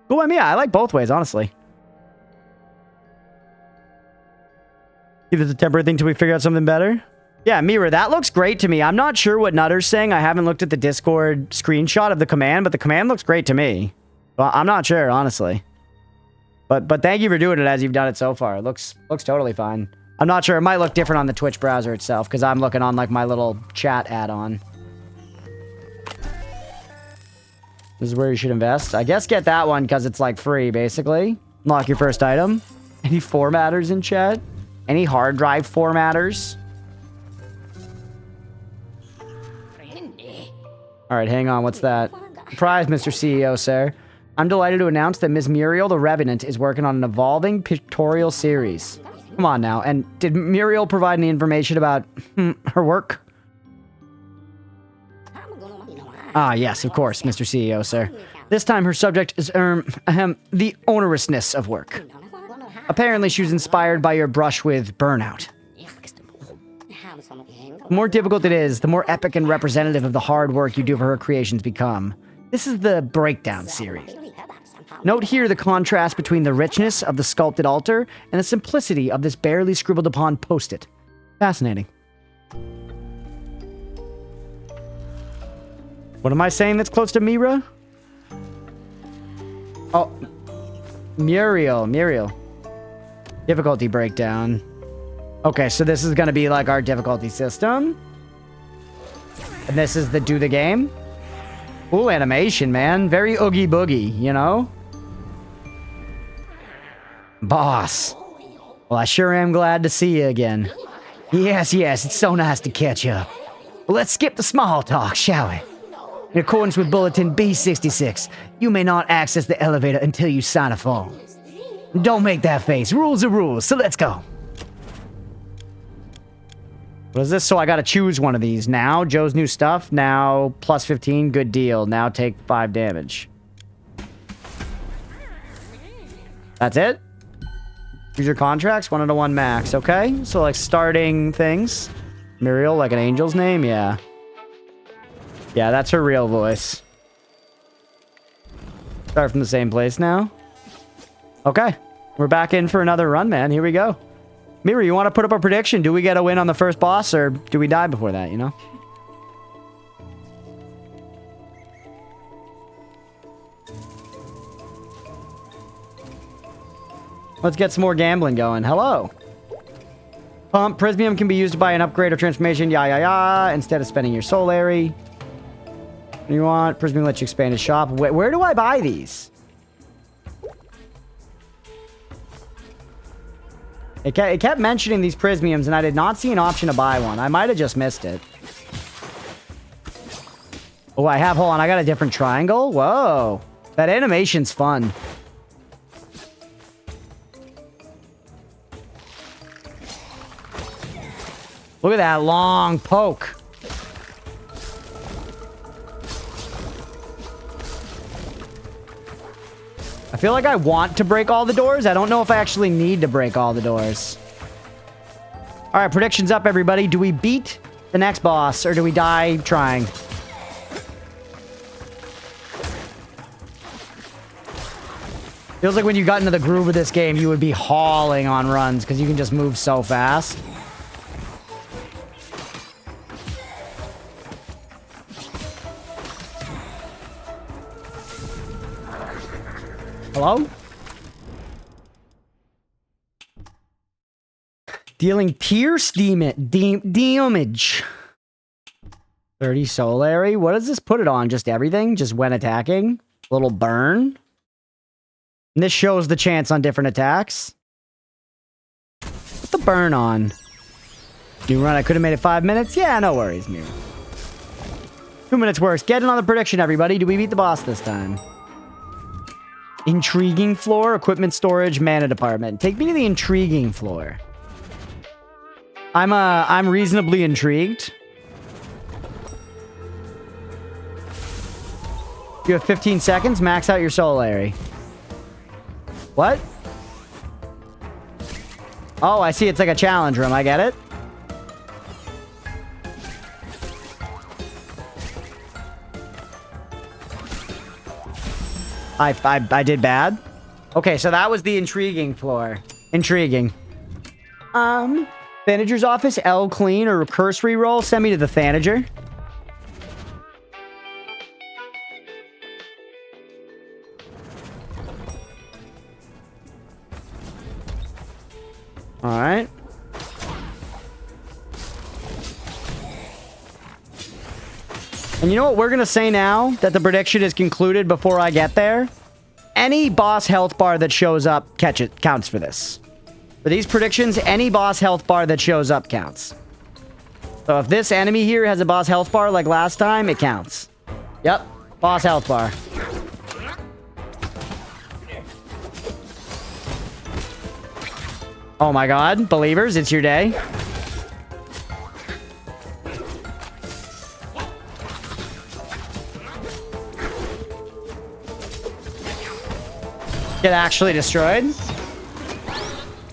Well, I mean, yeah, I like both ways, honestly. Either the temporary thing till we figure out something better. Yeah, Mira, that looks great to me. I'm not sure what Nutter's saying. I haven't looked at the Discord screenshot of the command, but the command looks great to me. Well, I'm not sure, honestly. But thank you for doing it as you've done it so far. It looks totally fine. I'm not sure. It might look different on the Twitch browser itself, because I'm looking on, like, my little chat add-on. This is where you should invest. I guess get that one, because it's, like, free, basically. Unlock your first item. Any formatters in chat? Any hard drive formatters? Alright, hang on. What's that? Surprise, Mr. CEO, sir. I'm delighted to announce that Ms. Muriel the Revenant is working on an evolving pictorial series. Come on now. And did Muriel provide any information about her work? Ah, yes, of course, Mr. CEO, sir. This time her subject is, the onerousness of work. Apparently she was inspired by your brush with burnout. The more difficult it is, the more epic and representative of the hard work you do for her creations become. This is the Breakdown series. Note here the contrast between the richness of the sculpted altar and the simplicity of this barely scribbled upon post-it. Fascinating. What am I saying that's close to Mira? Oh. Muriel. Difficulty breakdown. Okay, so this is going to be like our difficulty system. And this is the do the game. Ooh, animation, man. Very oogie boogie, you know? Boss. Well, I sure am glad to see you again. Yes, it's so nice to catch up. Well, let's skip the small talk, shall we? In accordance with Bulletin B66, you may not access the elevator until you sign a form. Don't make that face. Rules are rules, so let's go. What is this? So I gotta choose one of these. Now, Joe's new stuff. Now, plus 15, good deal. Now take 5 damage. That's it? Use your contracts, 1 out of 1 max. Okay, so like starting things. Muriel, like an angel's name? Yeah. Yeah, that's her real voice. Start from the same place now. Okay, we're back in for another run, man. Here we go. Mira, you want to put up a prediction? Do we get a win on the first boss, or do we die before that, you know? Let's get some more gambling going. Hello. Pump. Prismium can be used to buy an upgrade or transformation. Instead of spending your solary. What do you want? Prismium lets you expand his shop. Where do I buy these? It kept mentioning these prismiums, and I did not see an option to buy one. I might have just missed it. Oh, hold on, I got a different triangle? Whoa. That animation's fun. Look at that long poke. I feel like I want to break all the doors. I don't know if I actually need to break all the doors. All right, predictions up, everybody. Do we beat the next boss or do we die trying? Feels like when you got into the groove of this game, you would be hauling on runs because you can just move so fast. Hello? Dealing pierce damage. 30 solary. What does this put it on? Just everything? Just when attacking? Little burn? And this shows the chance on different attacks. What's the burn on? New run. I could have made it 5 minutes. Yeah, no worries, Mira. 2 minutes works. Get in on the prediction, everybody. Do we beat the boss this time? Intriguing floor, equipment storage, mana department. Take me to the intriguing floor. I'm reasonably intrigued. You have 15 seconds. Max out your solary. What? Oh, I see. It's like a challenge room. I get it. I did bad. Okay, so that was the intriguing floor. Intriguing. Thanager's office, L clean or cursory roll. Send me to the Thanager. All right. And you know what we're going to say now that the prediction is concluded before I get there? Any boss health bar that shows up counts for this. For these predictions, any boss health bar that shows up counts. So if this enemy here has a boss health bar like last time, it counts. Yep, boss health bar. Oh my god, believers, it's your day. Get actually destroyed.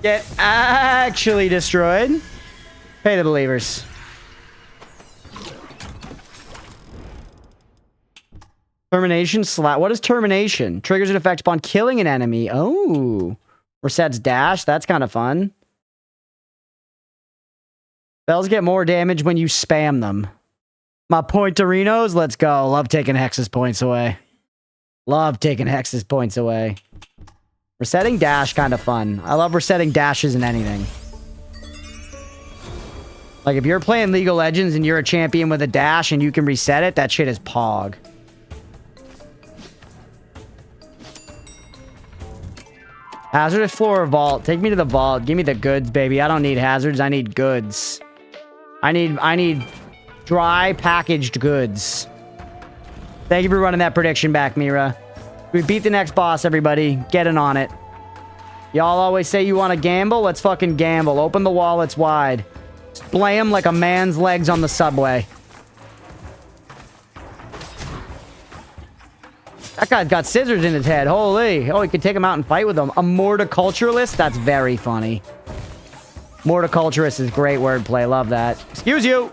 Get actually destroyed. Pay the believers. Termination slap. What is termination? Triggers an effect upon killing an enemy. Oh. Resets dash. That's kind of fun. Spells get more damage when you spam them. My pointerinos. Let's go. Love taking Hex's points away. Love taking Hex's points away. Resetting dash, kind of fun. I love resetting dashes in anything. Like, if you're playing League of Legends and you're a champion with a dash and you can reset it, that shit is pog. Hazardous floor or vault. Take me to the vault. Give me the goods, baby. I don't need hazards. I need goods. I need dry packaged goods. Thank you for running that prediction back, Mira. We beat the next boss, everybody. Get in on it. Y'all always say you want to gamble? Let's fucking gamble. Open the wallets wide. Splay him like a man's legs on the subway. That guy's got scissors in his head. Holy. Oh, he could take him out and fight with him. A morticulturalist? That's very funny. Morticulturist is great wordplay. Love that. Excuse you.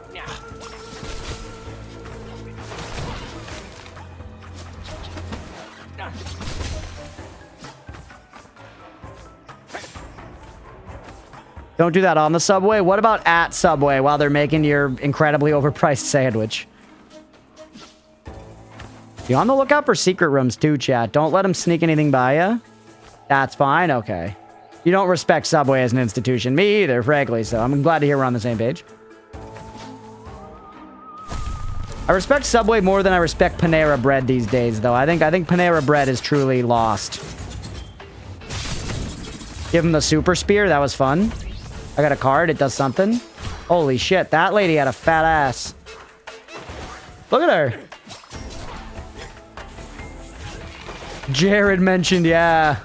Don't do that on the subway. What about at Subway while they're making your incredibly overpriced sandwich? Be on the lookout for secret rooms too, chat. Don't let them sneak anything by you. That's fine. Okay. You don't respect Subway as an institution. Me either, frankly. So I'm glad to hear we're on the same page. I respect Subway more than I respect Panera Bread these days, though. I think Panera Bread is truly lost. Give him the super spear. That was fun. I got a card. It does something. Holy shit. That lady had a fat ass. Look at her. Jared mentioned, yeah.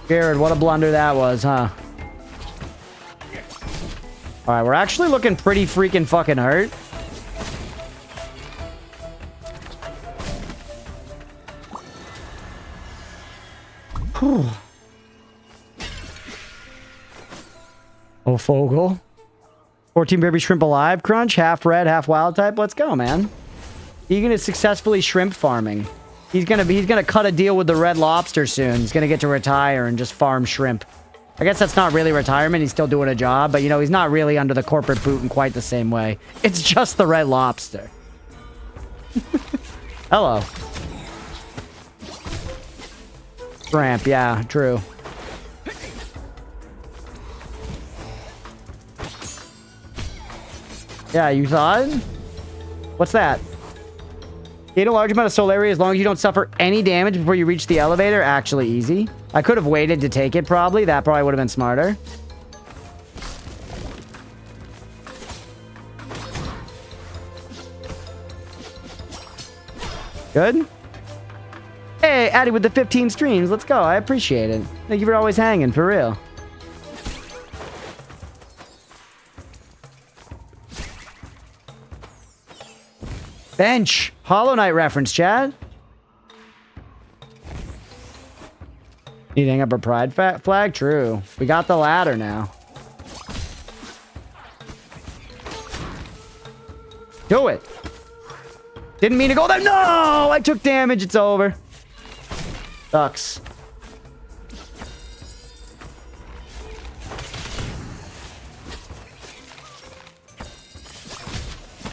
Jared, what a blunder that was, huh? All right, we're actually looking pretty freaking fucking hurt. Whew. Oh, Fogel. 14 baby shrimp alive, Crunch. Half red, half wild type. Let's go, man. Egan is successfully shrimp farming. He's gonna cut a deal with the Red Lobster soon. He's gonna get to retire and just farm shrimp. I guess that's not really retirement. He's still doing a job, but you know, he's not really under the corporate boot in quite the same way. It's just the Red Lobster. Hello. Shrimp, yeah, true. Yeah, you thought? What's that? Gain a large amount of soul area as long as you don't suffer any damage before you reach the elevator. Actually easy. I could have waited to take it, probably. That probably would have been smarter. Good? Hey, Addy with the 15 streams. Let's go. I appreciate it. Thank you for always hanging, for real. Bench. Hollow Knight reference, chat. Need to hang up a pride flag? True. We got the ladder now. Do it. Didn't mean to go there. No! I took damage. It's over. Sucks.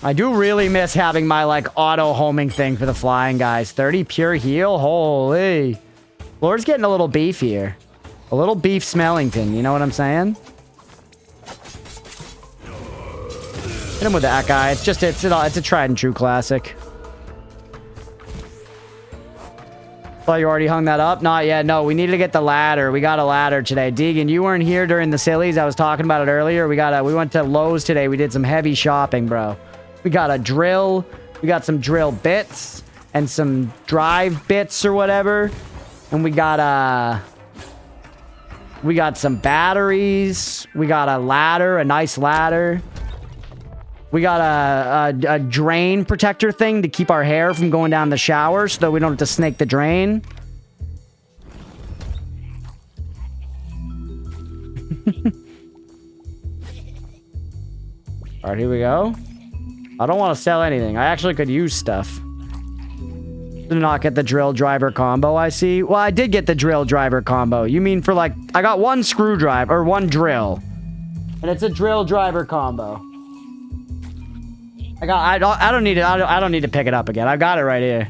I do really miss having my, like, auto-homing thing for the flying guys. 30 pure heal? Holy. Lord's getting a little beef here. A little beef Smellington, you know what I'm saying? Hit him with that guy. It's just, it's a tried and true classic. Thought you already hung that up? Not yet. No, we needed to get the ladder. We got a ladder today. Deegan, you weren't here during the sillies. I was talking about it earlier. We went to Lowe's today. We did some heavy shopping, bro. We got a drill. We got some drill bits and some drive bits or whatever. And we got some batteries. We got a ladder, a nice ladder. We got a drain protector thing to keep our hair from going down the shower so that we don't have to snake the drain. All right, here we go. I don't want to sell anything. I actually could use stuff. Did not get the drill driver combo, I see. Well, I did get the drill driver combo. You mean for like, I got one screwdriver or one drill. And it's a drill driver combo. I don't need to pick it up again. I got it right here.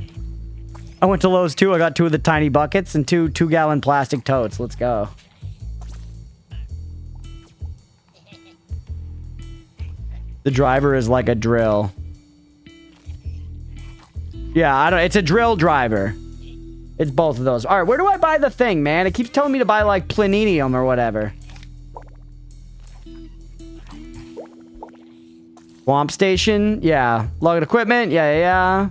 I went to Lowe's too. I got 2 of the tiny buckets and 2-gallon plastic totes. Let's go. The driver is like a drill. Yeah, it's a drill driver. It's both of those. All right, where do I buy the thing, man? It keeps telling me to buy, like, Planinium or whatever. Swamp Station? Yeah. Logged equipment? Yeah.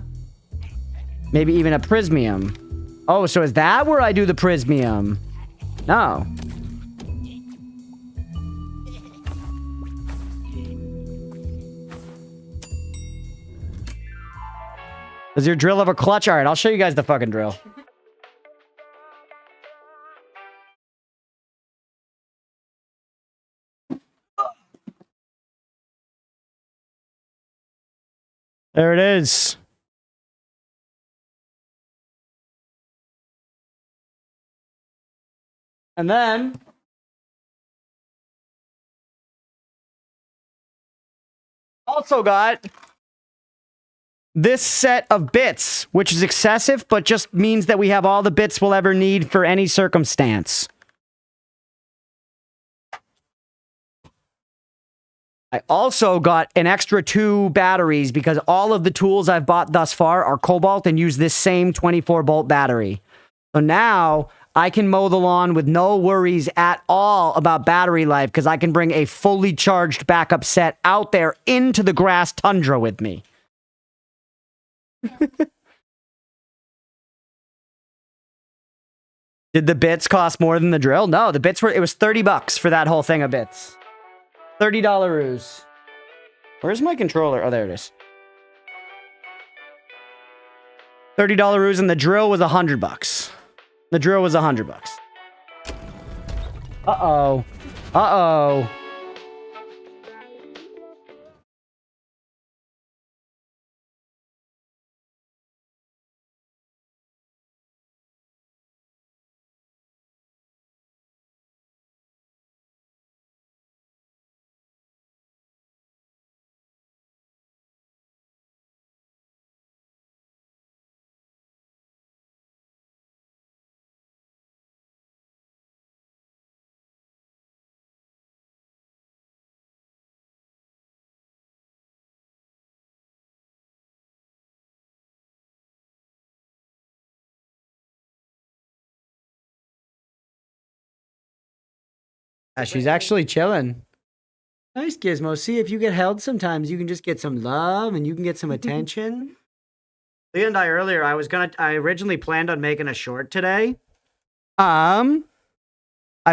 Maybe even a Prismium. Oh, so is that where I do the Prismium? No. Does your drill have a clutch? All right, I'll show you guys the fucking drill. There it is. And then also got this set of bits, which is excessive, but just means that we have all the bits we'll ever need for any circumstance. I also got an extra 2 batteries because all of the tools I've bought thus far are cobalt and use this same 24-volt battery. So now I can mow the lawn with no worries at all about battery life because I can bring a fully charged backup set out there into the grass tundra with me. Did the bits cost more than the drill? No, the bits were, it was $30 for that whole thing of bits. $30 ruse. Where's my controller? Oh, there it is. $30 ruse, and the drill was $100. The drill was $100. Uh-oh. Uh-oh. She's actually chilling. Nice, Gizmo. See, if you get held sometimes, you can just get some love and you can get some attention. Leah and I earlier, I originally planned on making a short today. I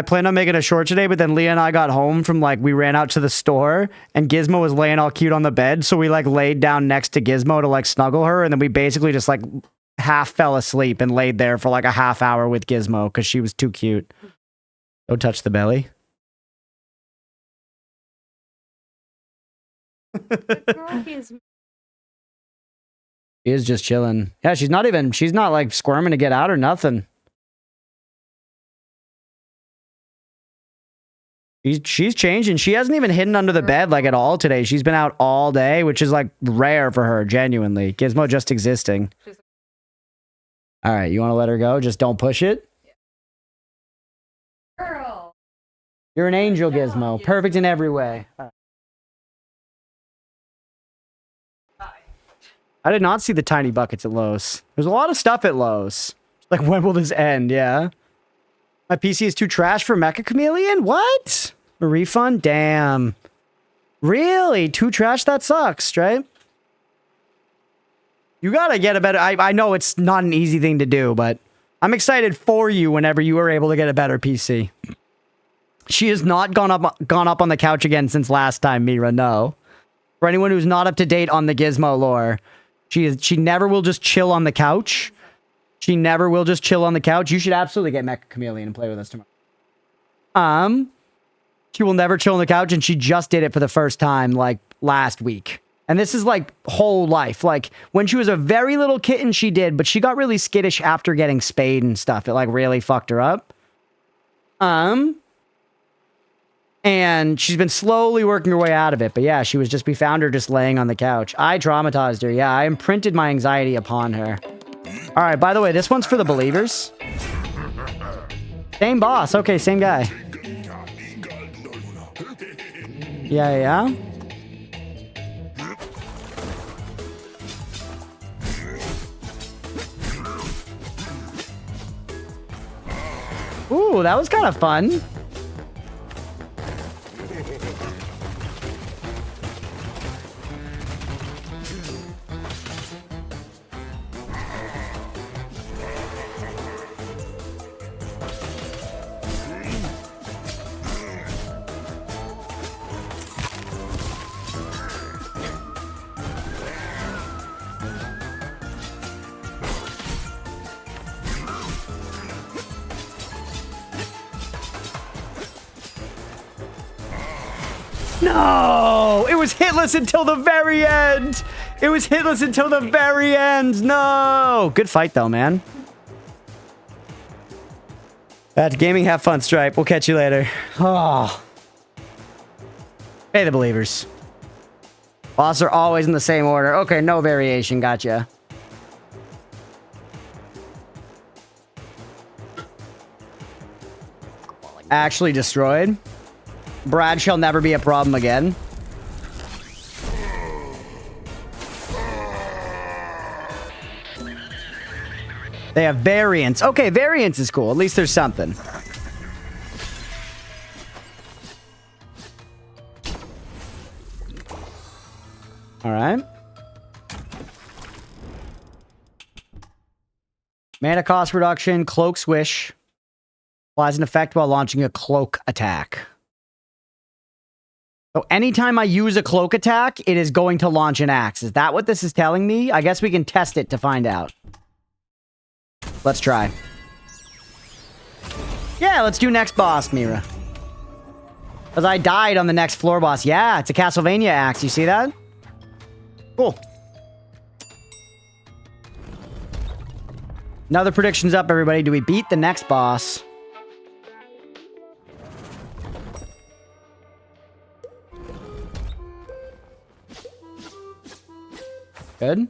planned on making a short today, but then Leah and I got home from, like, we ran out to the store and Gizmo was laying all cute on the bed. So we, like, laid down next to Gizmo to, like, snuggle her. And then we basically just, like, half fell asleep and laid there for, like, a half hour with Gizmo because she was too cute. Don't touch the belly. She is just chilling. Yeah, she's not like squirming to get out or nothing. She's changing. She hasn't even hidden under the bed like at all today. She's been out all day, which is like rare for her, genuinely. Gizmo just existing. All right, you want to let her go? Just don't push it. Girl. You're an angel, Gizmo. Perfect in every way. I did not see the tiny buckets at Lowe's. There's a lot of stuff at Lowe's. Like, when will this end? Yeah. My PC is too trash for Mecha Chameleon? What? A refund? Damn. Really? Too trash? That sucks, right? You gotta get a better... I know it's not an easy thing to do, but I'm excited for you whenever you are able to get a better PC. She has not gone up on the couch again since last time, Mira, no. For anyone who's not up to date on the Gizmo lore... She never will just chill on the couch. She never will just chill on the couch. You should absolutely get Mecha Chameleon and play with us tomorrow. She will never chill on the couch, and she just did it for the first time, like, last week. And this is, like, whole life. Like, when she was a very little kitten, she did, but she got really skittish after getting spayed and stuff. It, like, really fucked her up. And she's been slowly working her way out of it. But yeah, we found her just laying on the couch. I traumatized her. Yeah, I imprinted my anxiety upon her. All right, by the way, this one's for the believers. Same boss. Okay, same guy. Yeah. Ooh, that was kind of fun. No! It was hitless until the very end! It was hitless until the very end! No! Good fight, though, man. That's gaming. Have fun, Stripe. We'll catch you later. Oh. Hey, the believers. Bosses are always in the same order. Okay, no variation. Gotcha. Actually destroyed. Brad shall never be a problem again. They have variants. Okay, variants is cool. At least there's something. All right. Mana cost reduction, cloak swish. Applies an effect while launching a cloak attack. So anytime I use a cloak attack, it is going to launch an axe. Is that what this is telling me? I guess we can test it to find out. Let's try. Yeah, let's do next boss, Mira. Because I died on the next floor boss. Yeah, it's a Castlevania axe. You see that? Cool. Another prediction's up, everybody. Do we beat the next boss? Good.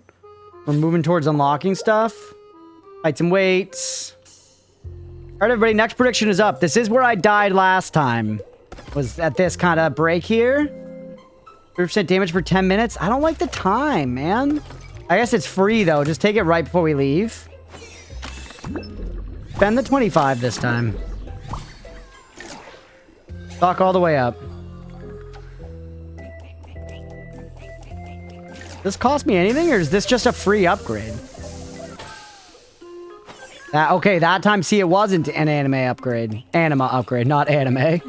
We're moving towards unlocking stuff. Heights and weights. All right, everybody. Next prediction is up. This is where I died last time. Was at this kind of break here. 30% damage for 10 minutes. I don't like the time, man. I guess it's free, though. Just take it right before we leave. Spend the 25 this time. Stock all the way up. Does this cost me anything, or is this just a free upgrade? Okay, that time, see, it wasn't an anime upgrade. Anima upgrade, not anime.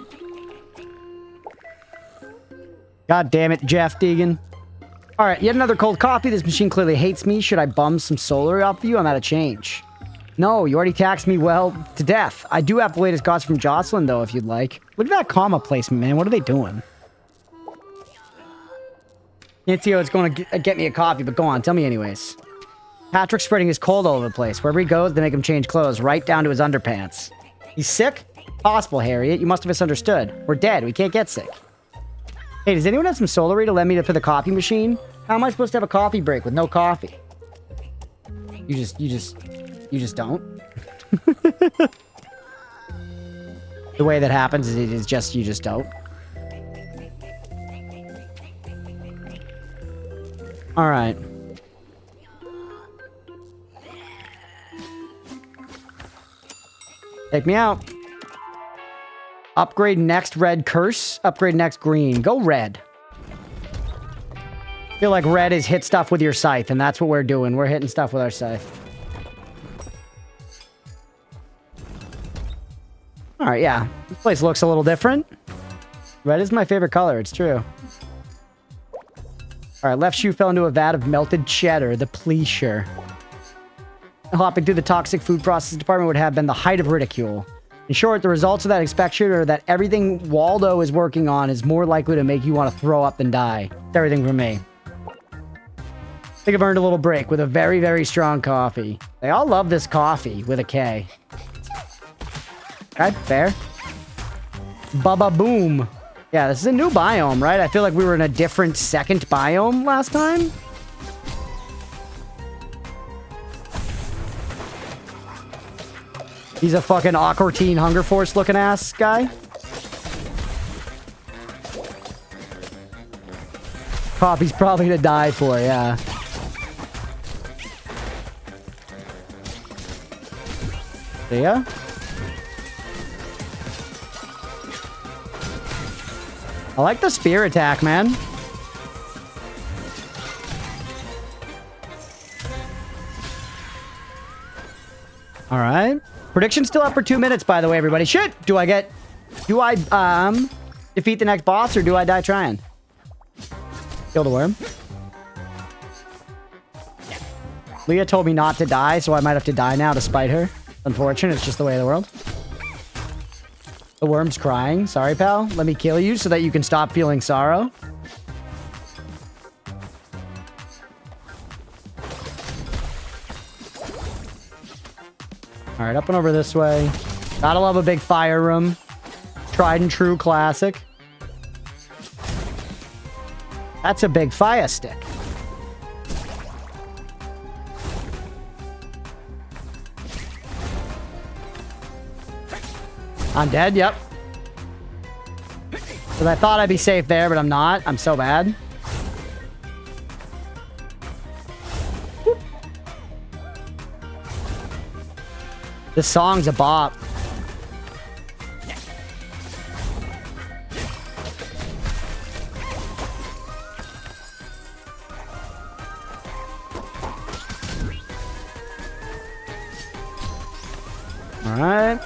God damn it, Jeff Deegan. Alright, yet another cold coffee. This machine clearly hates me. Should I bum some solar off you? I'm out of change. No, you already taxed me well to death. I do have the latest gods from Jocelyn, though, if you'd like. Look at that comma placement, man. What are they doing? Can't see how it's going to get me a coffee, but go on. Tell me anyways. Patrick's spreading his cold all over the place. Wherever he goes, they make him change clothes, right down to his underpants. He's sick? Possible, Harriet. You must have misunderstood. We're dead. We can't get sick. Hey, does anyone have some solar to lend me for the coffee machine? How am I supposed to have a coffee break with no coffee? You just don't. The way that happens is it is just, you just don't. All right. Take me out. Upgrade next red curse. Upgrade next green. Go red. I feel like red is hit stuff with your scythe, and that's what we're doing. We're hitting stuff with our scythe. Alright, yeah. This place looks a little different. Red is my favorite color, it's true. Alright, left shoe fell into a vat of melted cheddar, the pleasure. Hopping through the toxic food processing department would have been the height of ridicule. In short, the results of that inspection are that everything Waldo is working on is more likely to make you want to throw up than die. It's everything for me. I think I've earned a little break with a very, very strong coffee. They all love this coffee with a K. Okay, fair. Bubba boom. Yeah, this is a new biome, right? I feel like we were in a different second biome last time. He's a fucking awkward teen Hunger Force looking ass guy. Coffee's probably to die for, yeah. See ya? I like the spear attack, man. All right. Prediction still up for 2 minutes, by the way, everybody. Shit! Do I defeat the next boss, or do I die trying? Kill the worm. Leah told me not to die, so I might have to die now to spite her. Unfortunate, it's just the way of the world. The worm's crying. Sorry, pal. Let me kill you so that you can stop feeling sorrow. Alright, up and over this way. Gotta love a big fire room. Tried and true classic. That's a big fire stick. I'm dead, yep. Because I thought I'd be safe there, but I'm not. I'm so bad. Whoop. This song's a bop. All right.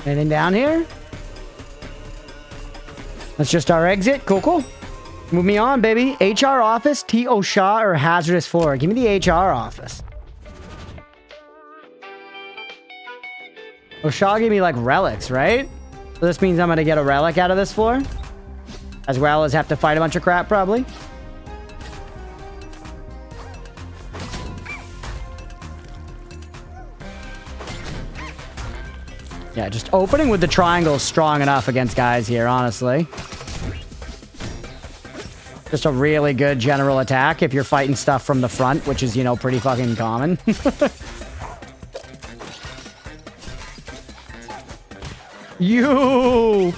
Anything down here? That's just our exit. Cool, cool. Move me on, baby. HR office, T. O'Shaw, or hazardous floor? Give me the HR office. O'Shaw gave me, like, relics, right? So this means I'm gonna get a relic out of this floor. As well as have to fight a bunch of crap, probably. Yeah, just opening with the triangle is strong enough against guys here, honestly. Just a really good general attack if you're fighting stuff from the front, which is, you know, pretty fucking common. You!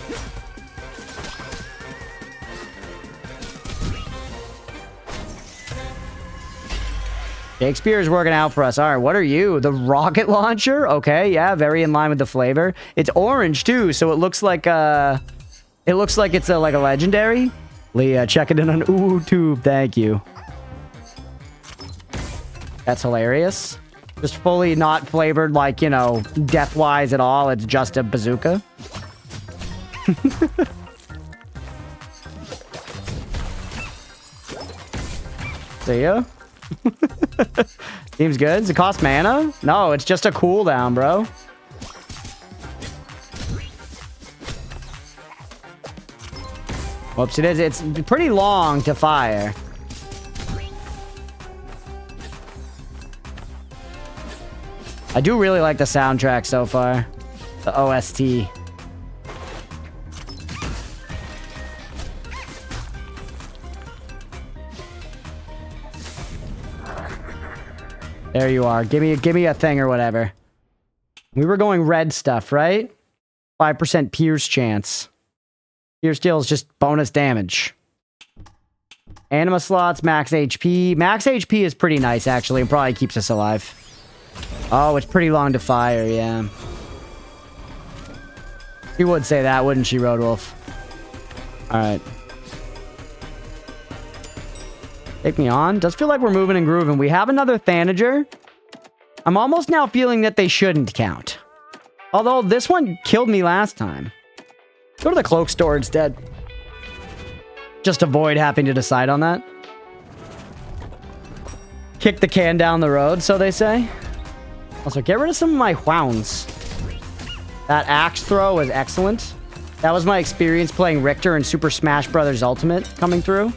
Shakespeare is working out for us. All right, what are you? The rocket launcher? Okay, yeah, very in line with the flavor. It's orange too, so it looks like it's like a legendary. Leah, checking in on YouTube. Thank you. That's hilarious. Just fully not flavored like, you know, death-wise at all. It's just a bazooka. See ya. Seems good. Does it cost mana? No, it's just a cooldown, bro. Whoops, it is. It's pretty long to fire. I do really like the soundtrack so far. The OST. There you are. Give me a thing or whatever. We were going red stuff, right? 5% Pierce chance. Pierce deals just bonus damage. Anima slots, max HP. Max HP is pretty nice, actually, and probably keeps us alive. Oh, it's pretty long to fire, yeah. She would say that, wouldn't she, Roadwolf? Alright. Take me on. Does feel like we're moving and grooving. We have another Thanager. I'm almost now feeling that they shouldn't count. Although this one killed me last time. Go to the cloak store instead. Just avoid having to decide on that. Kick the can down the road, so they say. Also, get rid of some of my wounds. That axe throw was excellent. That was my experience playing Richter in Super Smash Bros. Ultimate coming through.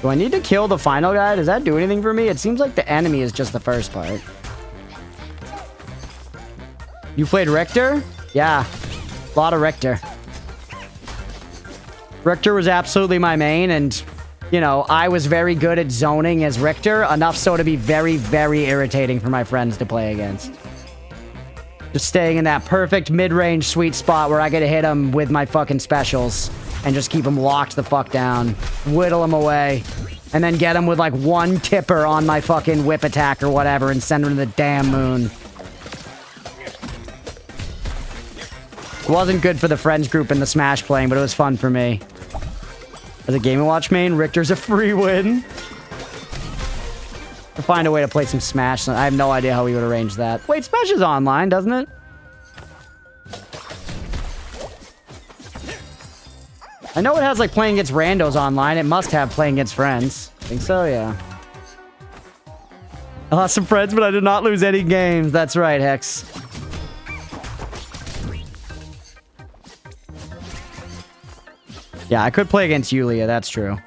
Do I need to kill the final guy? Does that do anything for me? It seems like the enemy is just the first part. You played Richter? Yeah. A lot of Richter. Richter was absolutely my main, and, you know, I was very good at zoning as Richter, enough so to be very, very irritating for my friends to play against. Just staying in that perfect mid-range sweet spot where I get to hit them with my fucking specials and just keep them locked the fuck down, whittle them away, and then get them with like one tipper on my fucking whip attack or whatever and send them to the damn moon. It wasn't good for the friends group in the Smash playing, but it was fun for me. As a Game & Watch main, Richter's a free win. I'll find a way to play some Smash. I have no idea how we would arrange that. Wait, Smash is online, doesn't it? I know it has, like, playing against randos online. It must have playing against friends. I think so, yeah. I lost some friends, but I did not lose any games. That's right, Hex. Yeah, I could play against Yulia. That's true.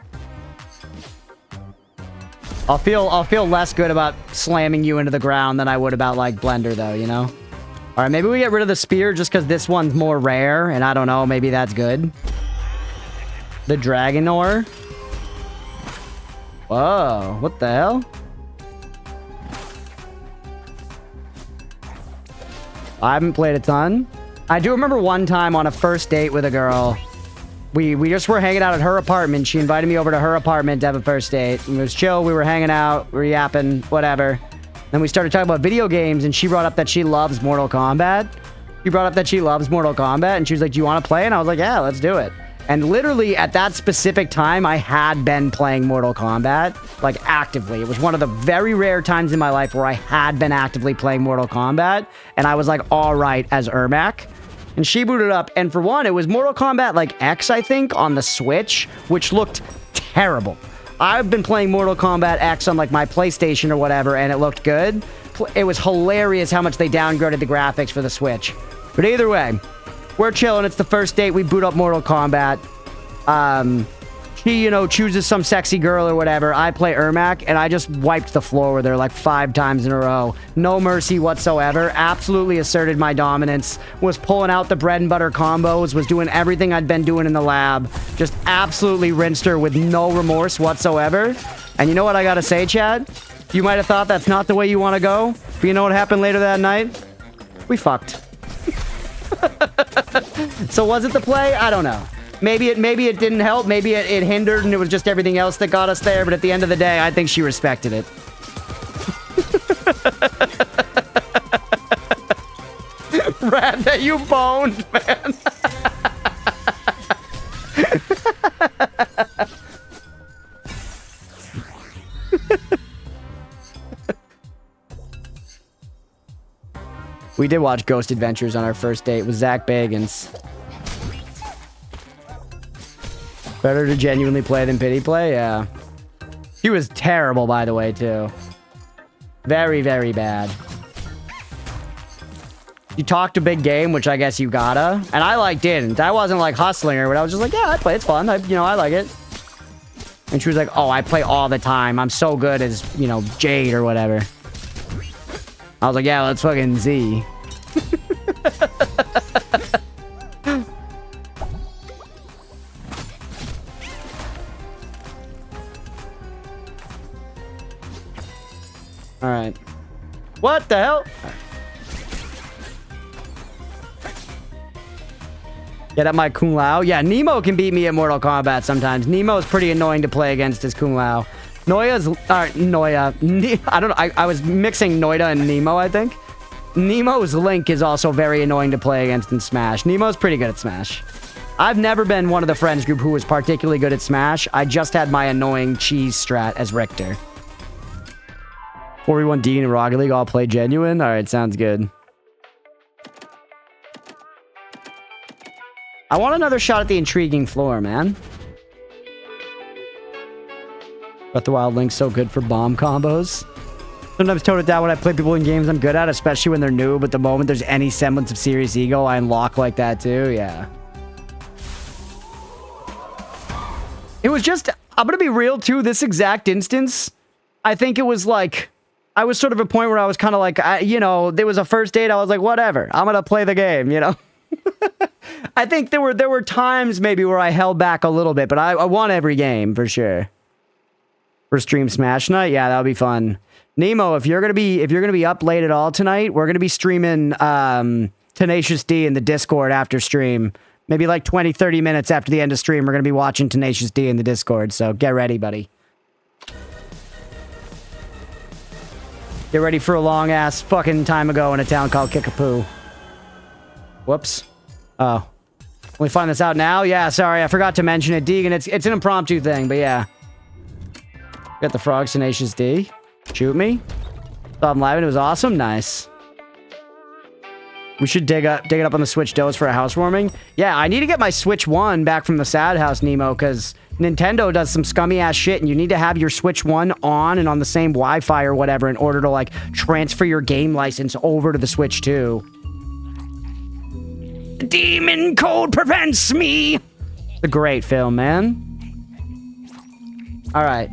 I'll feel less good about slamming you into the ground than I would about, like, Blender, though, you know? All right, maybe we get rid of the spear just because this one's more rare, and I don't know, maybe that's good. The Dragon Ore. Whoa, what the hell? I haven't played a ton. I do remember one time on a first date with a girl, we just were hanging out at her apartment. She invited me over to her apartment to have a first date. It was chill. We were hanging out. We were yapping, whatever. Then we started talking about video games, and she brought up that she loves Mortal Kombat. She brought up that she loves Mortal Kombat, and she was like, do you want to play? And I was like, yeah, let's do it. And literally at that specific time, I had been playing Mortal Kombat, like actively. It was one of the very rare times in my life where I had been actively playing Mortal Kombat, and I was like, all right, as Ermac. And she booted up, and for one, it was Mortal Kombat like X, I think, on the Switch, which looked terrible. I've been playing Mortal Kombat X on like my PlayStation or whatever, and it looked good. It was hilarious how much they downgraded the graphics for the Switch. But either way, we're chilling. It's the first date. We boot up Mortal Kombat. She, you know, chooses some sexy girl or whatever. I play Ermac, and I just wiped the floor with her like 5 times in a row. No mercy whatsoever. Absolutely asserted my dominance. Was pulling out the bread and butter combos. Was doing everything I'd been doing in the lab. Just absolutely rinsed her with no remorse whatsoever. And you know what I gotta say, Chad? You might have thought that's not the way you want to go, but you know what happened later that night? We fucked. So was it the play? I don't know. Maybe it didn't help. Maybe it hindered, and it was just everything else that got us there. But at the end of the day, I think she respected it. Rat that you boned, man. We did watch Ghost Adventures on our first date with Zach Bagans. Better to genuinely play than pity play? Yeah. She was terrible, by the way, too. Very, very bad. You talked a big game, which I guess you gotta. And I, like, didn't. I wasn't, like, hustling her, but I was just like, yeah, I play. It's fun. I like it. And she was like, oh, I play all the time. I'm so good as, you know, Jade or whatever. I was like, yeah, let's fucking Z. Alright. What the hell? Get at my Kung Lao? Yeah, Nemo can beat me at Mortal Kombat sometimes. Nemo is pretty annoying to play against his Kung Lao. Noya's... Noya. I don't know. I was mixing Noida and Nemo, I think. Nemo's Link is also very annoying to play against in Smash. Nemo's pretty good at Smash. I've never been one of the friends group who was particularly good at Smash. I just had my annoying cheese strat as Richter. 4v1D in Rocket League, all play genuine? Alright, sounds good. I want another shot at the intriguing floor, man. But the Wild Link's so good for bomb combos. Sometimes tone it down when I play people in games I'm good at, especially when they're new, but the moment there's any semblance of serious ego, I unlock like that too, yeah. It was just, I'm gonna be real too, this exact instance, I think it was like, I was sort of a point where I was kind of like, you know, there was a first date, I was like, whatever, I'm gonna play the game, you know? I think there were times maybe where I held back a little bit, but I won every game, for sure. For stream Smash night, yeah, that would be fun. Nemo, if you're gonna be up late at all tonight, we're gonna be streaming Tenacious D in the Discord after stream. Maybe like 20-30 minutes after the end of stream, we're gonna be watching Tenacious D in the Discord, so get ready, buddy. Get ready for a long ass fucking time ago in a town called Kickapoo. Whoops. Oh. We find this out now? Yeah, sorry, I forgot to mention it. Deegan, it's an impromptu thing, but yeah. Got the frog, Tenacious D. Shoot me. Saw him live and it was awesome. Nice. We should dig it up on the Switch Dos for a housewarming. Yeah, I need to get my Switch 1 back from the Sad House, Nemo, because Nintendo does some scummy ass shit and you need to have your Switch 1 on and on the same Wi-Fi or whatever in order to like transfer your game license over to the Switch 2. The demon code prevents me. It's a great film, man. All right.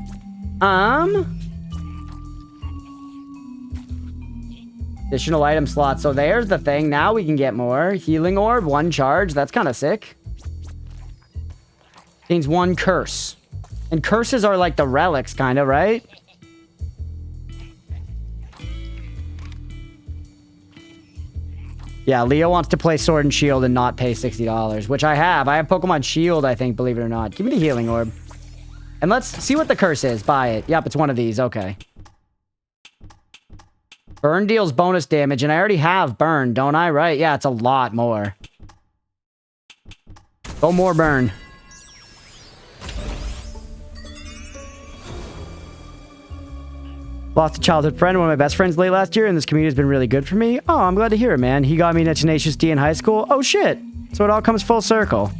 Additional item slot. So there's the thing. Now we can get more. Healing orb, 1 charge. That's kind of sick. Means 1 curse. And curses are like the relics, kind of, right? Yeah, Leo wants to play Sword and Shield and not pay $60, which I have. I have Pokemon Shield, I think, believe it or not. Give me the healing orb. And let's see what the curse is. Buy it. Yep, it's one of these. Okay. Burn deals bonus damage, and I already have burn, don't I? Right? Yeah, it's a lot more. Go more burn. Lost a childhood friend, one of my best friends late last year, and this community has been really good for me. Oh, I'm glad to hear it, man. He got me into Tenacious D in high school. Oh, shit. So it all comes full circle.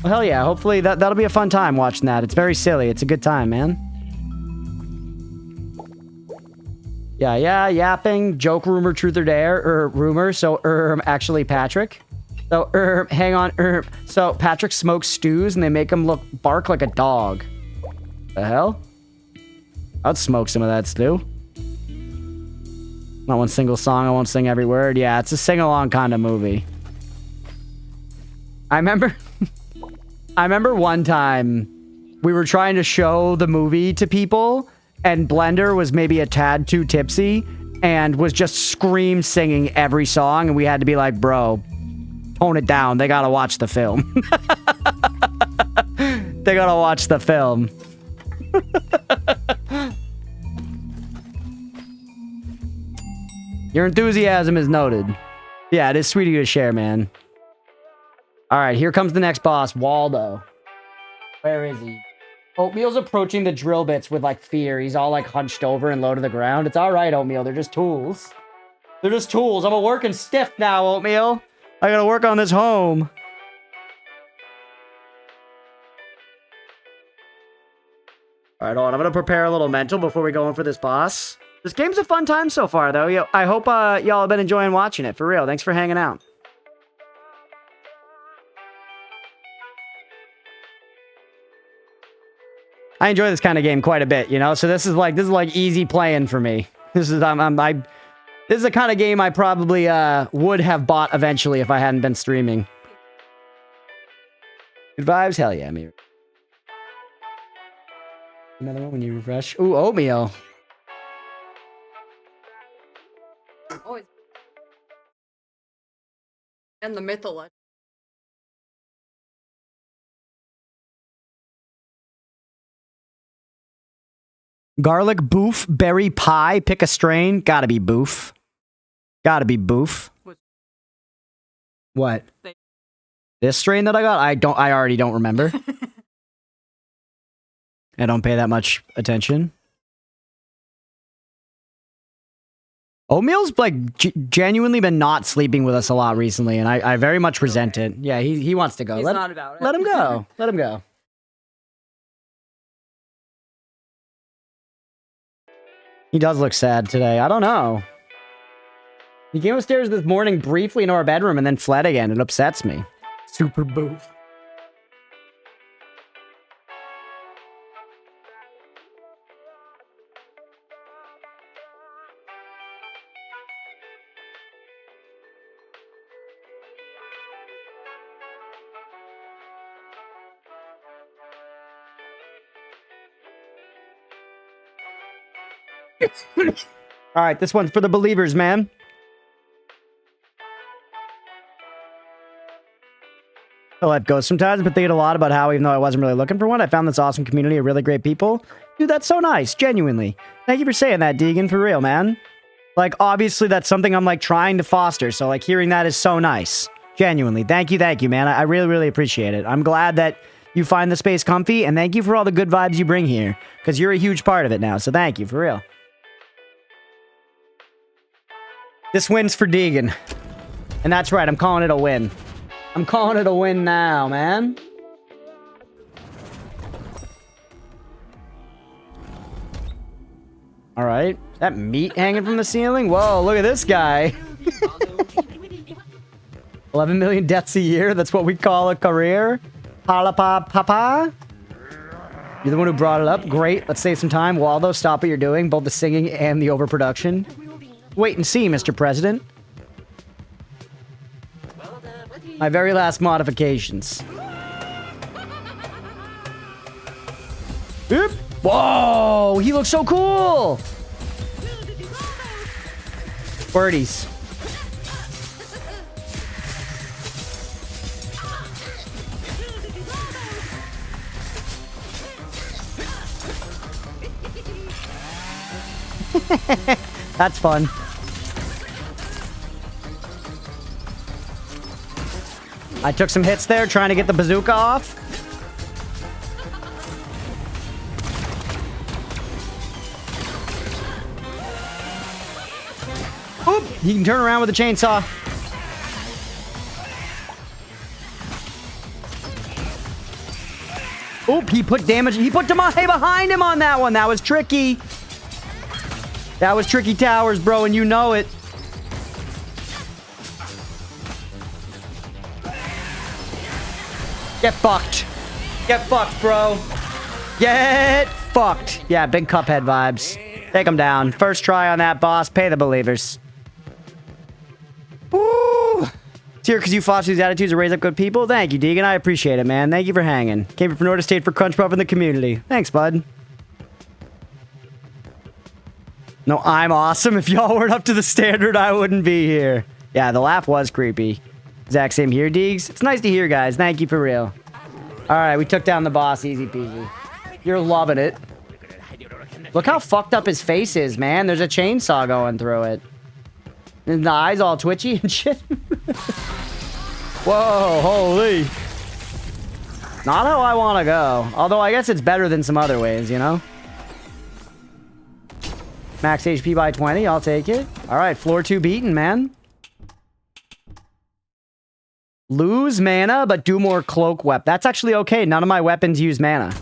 Well, hell yeah. Hopefully that'll be a fun time watching that. It's very silly. It's a good time, man. Yeah, yapping, joke, rumor, truth or dare, or rumor. So, actually Patrick. So, hang on, So, Patrick smokes stews and they make him bark like a dog. The hell? I'd smoke some of that stew. Not one single song, I won't sing every word. Yeah, it's a sing-along kind of movie. I remember one time we were trying to show the movie to people and Blender was maybe a tad too tipsy and was just scream singing every song and we had to be like, bro, tone it down. They gotta watch the film. They gotta watch the film. Your enthusiasm is noted. Yeah, it is sweet of you to share, man. Alright, here comes the next boss, Waldo. Where is he? Oatmeal's approaching the drill bits with, like, fear. He's all, like, hunched over and low to the ground. It's alright, Oatmeal. They're just tools. They're just tools. I'm a working stiff now, Oatmeal. I gotta work on this home. Alright, hold on. I'm gonna prepare a little mental before we go in for this boss. This game's a fun time so far, though. Yo, I hope y'all have been enjoying watching it. For real. Thanks for hanging out. I enjoy this kind of game quite a bit, you know? So this is like easy playing for me. This is this is the kind of game I probably would have bought eventually if I hadn't been streaming. Good vibes? Hell yeah, me. Another one when you refresh. Ooh, Oatmeal. Always. And the mythology. Garlic boof, berry pie, pick a strain. Gotta be boof. Gotta be boof. What? This strain that I got? I already don't remember. I don't pay that much attention. Oatmeal's like genuinely been not sleeping with us a lot recently, and I very much resent it. Yeah, he wants to go. He's not about it. Let him go. Let him go. He does look sad today. I don't know. He came upstairs this morning briefly into our bedroom and then fled again. It upsets me. Super boof. All right, this one's for the believers, man. So life goes sometimes. I've been thinking a lot about how, even though I wasn't really looking for one, I found this awesome community of really great people. Dude, that's so nice. Genuinely. Thank you for saying that, Deegan, for real, man. Like, obviously, that's something I'm, like, trying to foster. So, like, hearing that is so nice. Genuinely. Thank you, man. I really, really appreciate it. I'm glad that you find the space comfy, and thank you for all the good vibes you bring here. Because you're a huge part of it now. So thank you, for real. This win's for Deegan. And that's right, I'm calling it a win. I'm calling it a win now, man. Alright. Is that meat hanging from the ceiling? Whoa, look at this guy. 11 million deaths a year? That's what we call a career? Palapa papa? You're the one who brought it up? Great, let's save some time. Waldo, stop what you're doing, both the singing and the overproduction. Wait and see, Mr. President. My very last modifications. Oop. Whoa, he looks so cool! Birdies. That's fun. I took some hits there trying to get the bazooka off. He can turn around with a chainsaw. Oop, he put damage. He put Damahe behind him on that one. That was tricky. That was tricky towers, bro, and you know it. Get fucked. Get fucked, bro. Get fucked. Yeah, big Cuphead vibes. Take him down. First try on that boss. Pay the believers. Woo! It's here because you foster these attitudes to raise up good people. Thank you, Deegan. I appreciate it, man. Thank you for hanging. Came here from North State for Crunchpuff in the community. Thanks, bud. No, I'm awesome. If y'all weren't up to the standard, I wouldn't be here. Yeah, the laugh was creepy. Exact same here, Deegs. It's nice to hear, guys. Thank you for real. All right, we took down the boss. Easy peasy. You're loving it. Look how fucked up his face is, man. There's a chainsaw going through it. And the eyes all twitchy and shit. Whoa, holy. Not how I want to go. Although I guess it's better than some other ways, you know? Max HP by 20. I'll take it. All right, floor 2 beaten, man. Lose mana, but do more cloak wep. That's actually okay. None of my weapons use mana.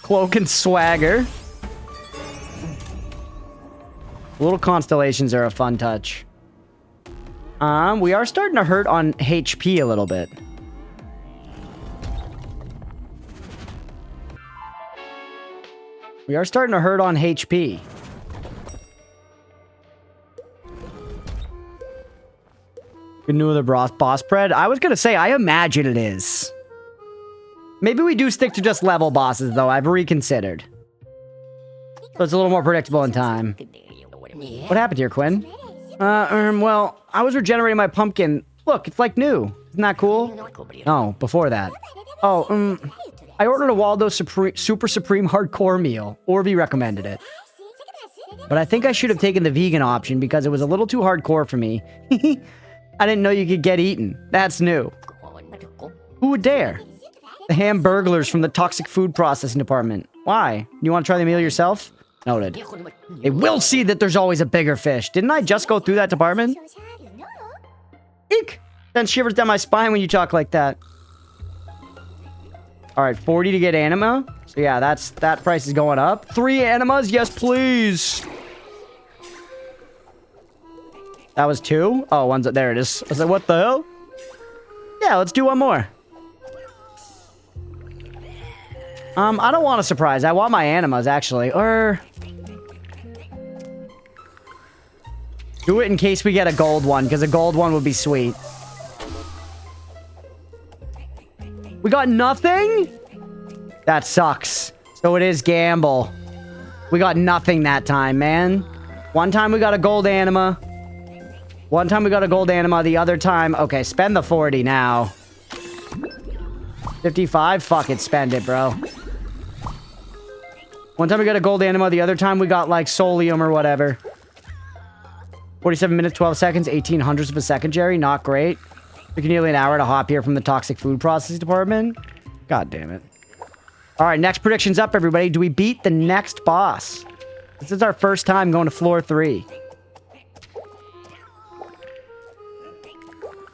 Cloak and swagger. Little constellations are a fun touch. We are starting to hurt on HP a little bit. We are starting to hurt on HP. Good news of the boss spread. I was gonna say, I imagine it is. Maybe we do stick to just level bosses, though. I've reconsidered. So it's a little more predictable in time. What happened here, Quinn? Well, I was regenerating my pumpkin. Look, it's like new. Isn't that cool? No, before that. Oh, I ordered a Waldo Super Supreme Hardcore meal. Orby recommended it. But I think I should have taken the vegan option because it was a little too hardcore for me. I didn't know you could get eaten. That's new. Who would dare? The Hamburglers from the Toxic Food Processing Department. Why? You want to try the meal yourself? Noted. They will see that there's always a bigger fish. Didn't I just go through that department? Eek! Sends shivers down my spine when you talk like that. Alright, 40 to get anima. So yeah, that price is going up. 3 animas? Yes, please! That was 2? Oh, one's there it is. I was like, what the hell? Yeah, let's do one more. I don't want a surprise. I want my animas, actually. Or... do it in case we get a gold one, because a gold one would be sweet. We got nothing? That sucks. So it is gamble. We got nothing that time, man. One time we got a gold anima. One time we got a gold anima. The other time... okay, spend the 40 now. 55? Fuck it, spend it, bro. One time we got a gold anima. The other time we got, like, solium or whatever. 47 minutes, 12 seconds, 1800ths of a second, Jerry. Not great. Took nearly an hour to hop here from the Toxic Food Processing Department. God damn it. All right, next prediction's up, everybody. Do we beat the next boss? This is our first time going to floor 3.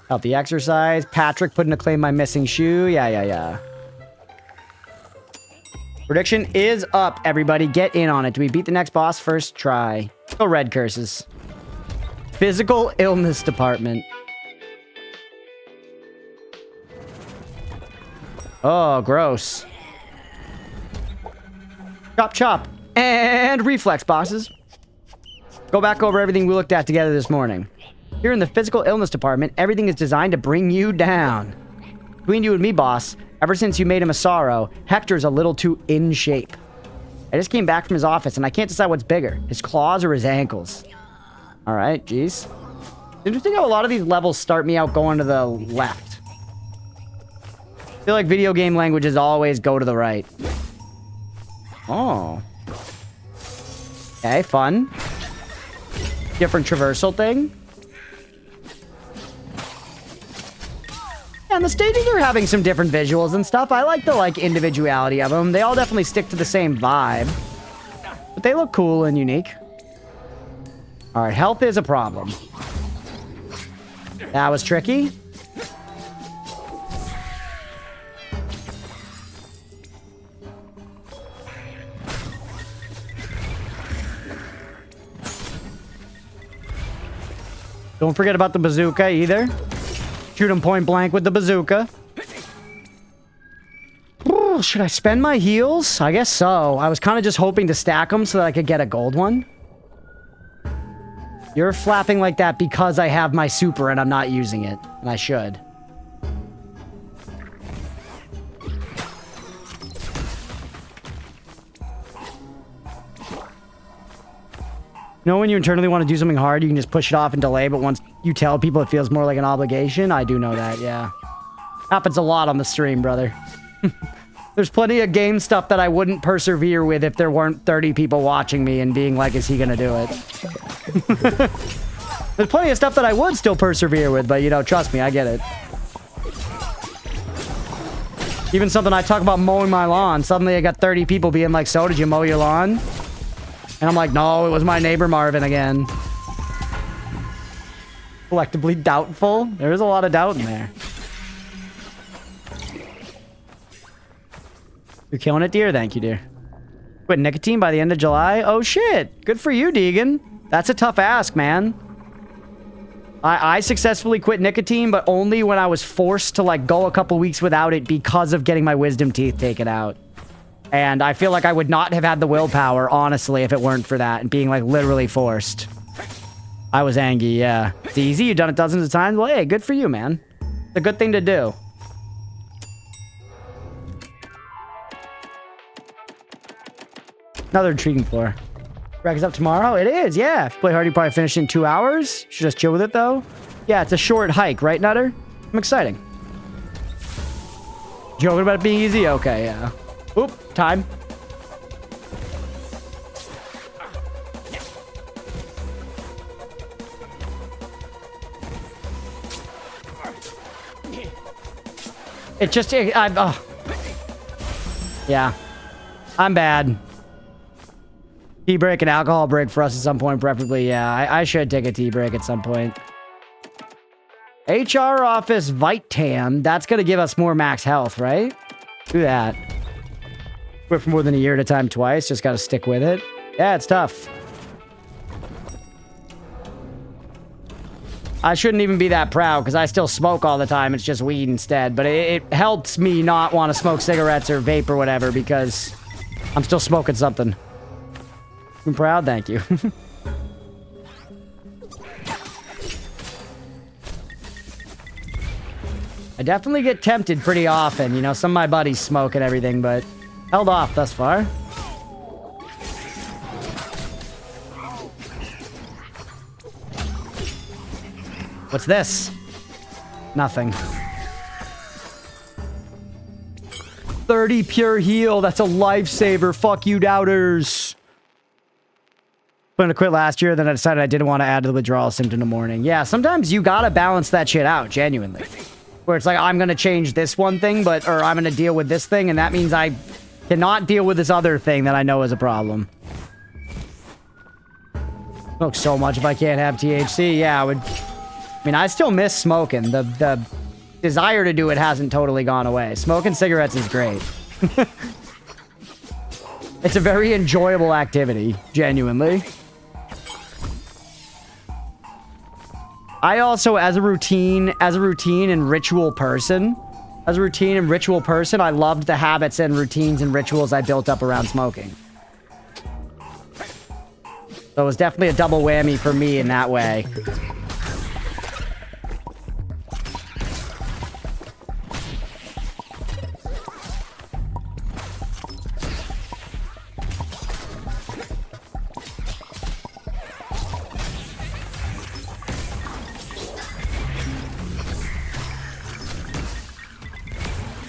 Healthy exercise. Patrick putting to claim my missing shoe. Yeah. Prediction is up, everybody. Get in on it. Do we beat the next boss first try? Go red curses. Physical illness department. Oh, gross. Chop, chop. And reflex boxes. Go back over everything we looked at together this morning. Here in the physical illness department, everything is designed to bring you down. Between you and me, boss, ever since you made him a sorrow, Hector's a little too in shape. I just came back from his office and I can't decide what's bigger, his claws or his ankles. Alright, jeez. Interesting how a lot of these levels start me out going to the left. I feel like video game languages always go to the right. Oh. Okay, fun. Different traversal thing. And the stages are having some different visuals and stuff. I like the, individuality of them. They all definitely stick to the same vibe. But they look cool and unique. All right, health is a problem. That was tricky. Don't forget about the bazooka either. Shoot him point blank with the bazooka. Ooh, should I spend my heals? I guess so. I was kind of just hoping to stack them so that I could get a gold one. You're flapping like that because I have my super and I'm not using it. And I should. You know when you internally want to do something hard, you can just push it off and delay, but once you tell people it feels more like an obligation? I do know that, yeah. Happens a lot on the stream, brother. There's plenty of game stuff that I wouldn't persevere with if there weren't 30 people watching me and being like, is he gonna do it? There's plenty of stuff that I would still persevere with, but you know, trust me, I get it. Even something I talk about mowing my lawn, suddenly I got 30 people being like, so did you mow your lawn? And I'm like, no, it was my neighbor Marvin again. Collectively doubtful. There is a lot of doubt in there. You're killing it, dear. Thank you, dear. Quit nicotine by the end of July. Oh, shit. Good for you, Deegan. That's a tough ask, man. I successfully quit nicotine, but only when I was forced to, like, go a couple weeks without it because of getting my wisdom teeth taken out. And I feel like I would not have had the willpower, honestly, if it weren't for that and being, like, literally forced. I was angry, yeah. It's easy. You've done it dozens of times. Well, hey, good for you, man. It's a good thing to do. Another intriguing floor. Rack is up tomorrow? It is, yeah. If you play hard, you probably finish in 2 hours. Should just chill with it, though. Yeah, it's a short hike, right, Nutter? I'm exciting. Joking about it being easy? Okay, yeah. Oop, time. It just, yeah. I'm bad. Tea break and alcohol break for us at some point, preferably. Yeah, I should take a tea break at some point. HR office Vitam. That's going to give us more max health, right? Do that. Quit for more than a year at a time twice. Just got to stick with it. Yeah, it's tough. I shouldn't even be that proud because I still smoke all the time. It's just weed instead. But it helps me not want to smoke cigarettes or vape or whatever because I'm still smoking something. I'm proud, thank you. I definitely get tempted pretty often. You know, some of my buddies smoke and everything, but held off thus far. What's this? Nothing. 30 pure heal. That's a lifesaver. Fuck you, doubters. I'm gonna quit last year, then I decided I didn't want to add to the withdrawal symptom in the morning. Yeah, sometimes you gotta balance that shit out, genuinely. Where it's like, I'm gonna change this one thing, or I'm gonna deal with this thing, and that means I cannot deal with this other thing that I know is a problem. Smoke so much if I can't have THC. Yeah, I mean, I still miss smoking. The desire to do it hasn't totally gone away. Smoking cigarettes is great. It's a very enjoyable activity, genuinely. I also, as a routine and ritual person, I loved the habits and routines and rituals I built up around smoking. So it was definitely a double whammy for me in that way.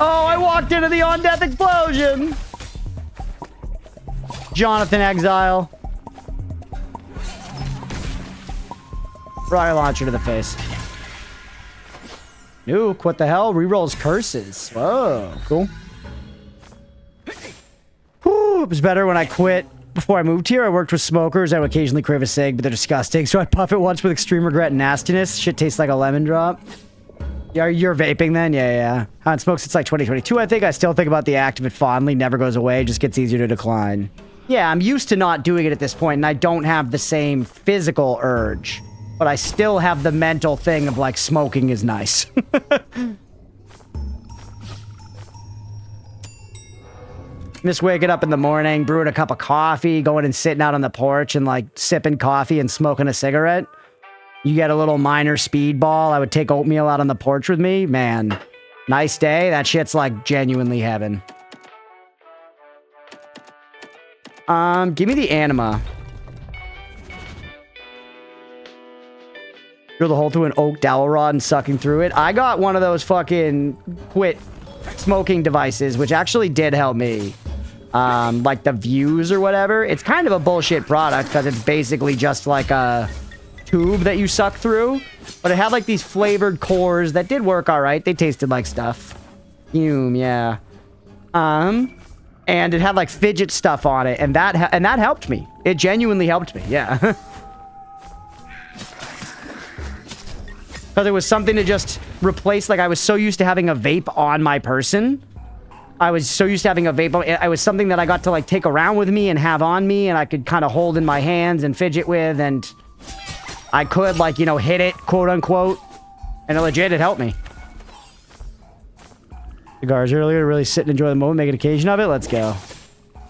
Oh, I walked into the on-death explosion! Jonathan Exile. Rocket launcher to the face. Nuke, what the hell? Rerolls curses. Whoa, cool. Whew, it was better when I quit Before I moved here, I worked with smokers. I would occasionally crave a cig, but they're disgusting. So I'd puff it once with extreme regret and nastiness. Shit tastes like a lemon drop. Yeah, you're vaping then? Yeah, yeah. Haven't smoked since like 2022, I think. I still think about the act of it fondly. Never goes away. Just gets easier to decline. Yeah, I'm used to not doing it at this point, and I don't have the same physical urge. But I still have the mental thing of, like, smoking is nice. Miss waking up in the morning, brewing a cup of coffee, going and sitting out on the porch and, like, sipping coffee and smoking a cigarette. You get a little minor speedball. I would take oatmeal out on the porch with me. Man, nice day. That shit's, like, genuinely heaven. Give me the anima. Drill the hole through an oak dowel rod and sucking through it. I got one of those fucking quit smoking devices, which actually did help me. Like the Views or whatever. It's kind of a bullshit product because it's basically just like a tube that you suck through. But it had like these flavored cores that did work all right. They tasted like stuff. Yeah. And it had like fidget stuff on it, and that helped me. It genuinely helped me. Yeah. Because it was something to just replace, like, I was so used to having a vape on my person. I was so used to having a vape. It was something that I got to, like, take around with me and have on me, and I could kind of hold in my hands and fidget with, and I could, like, you know, hit it, quote unquote. And it helped me. Cigars earlier to really sit and enjoy the moment, make an occasion of it. Let's go.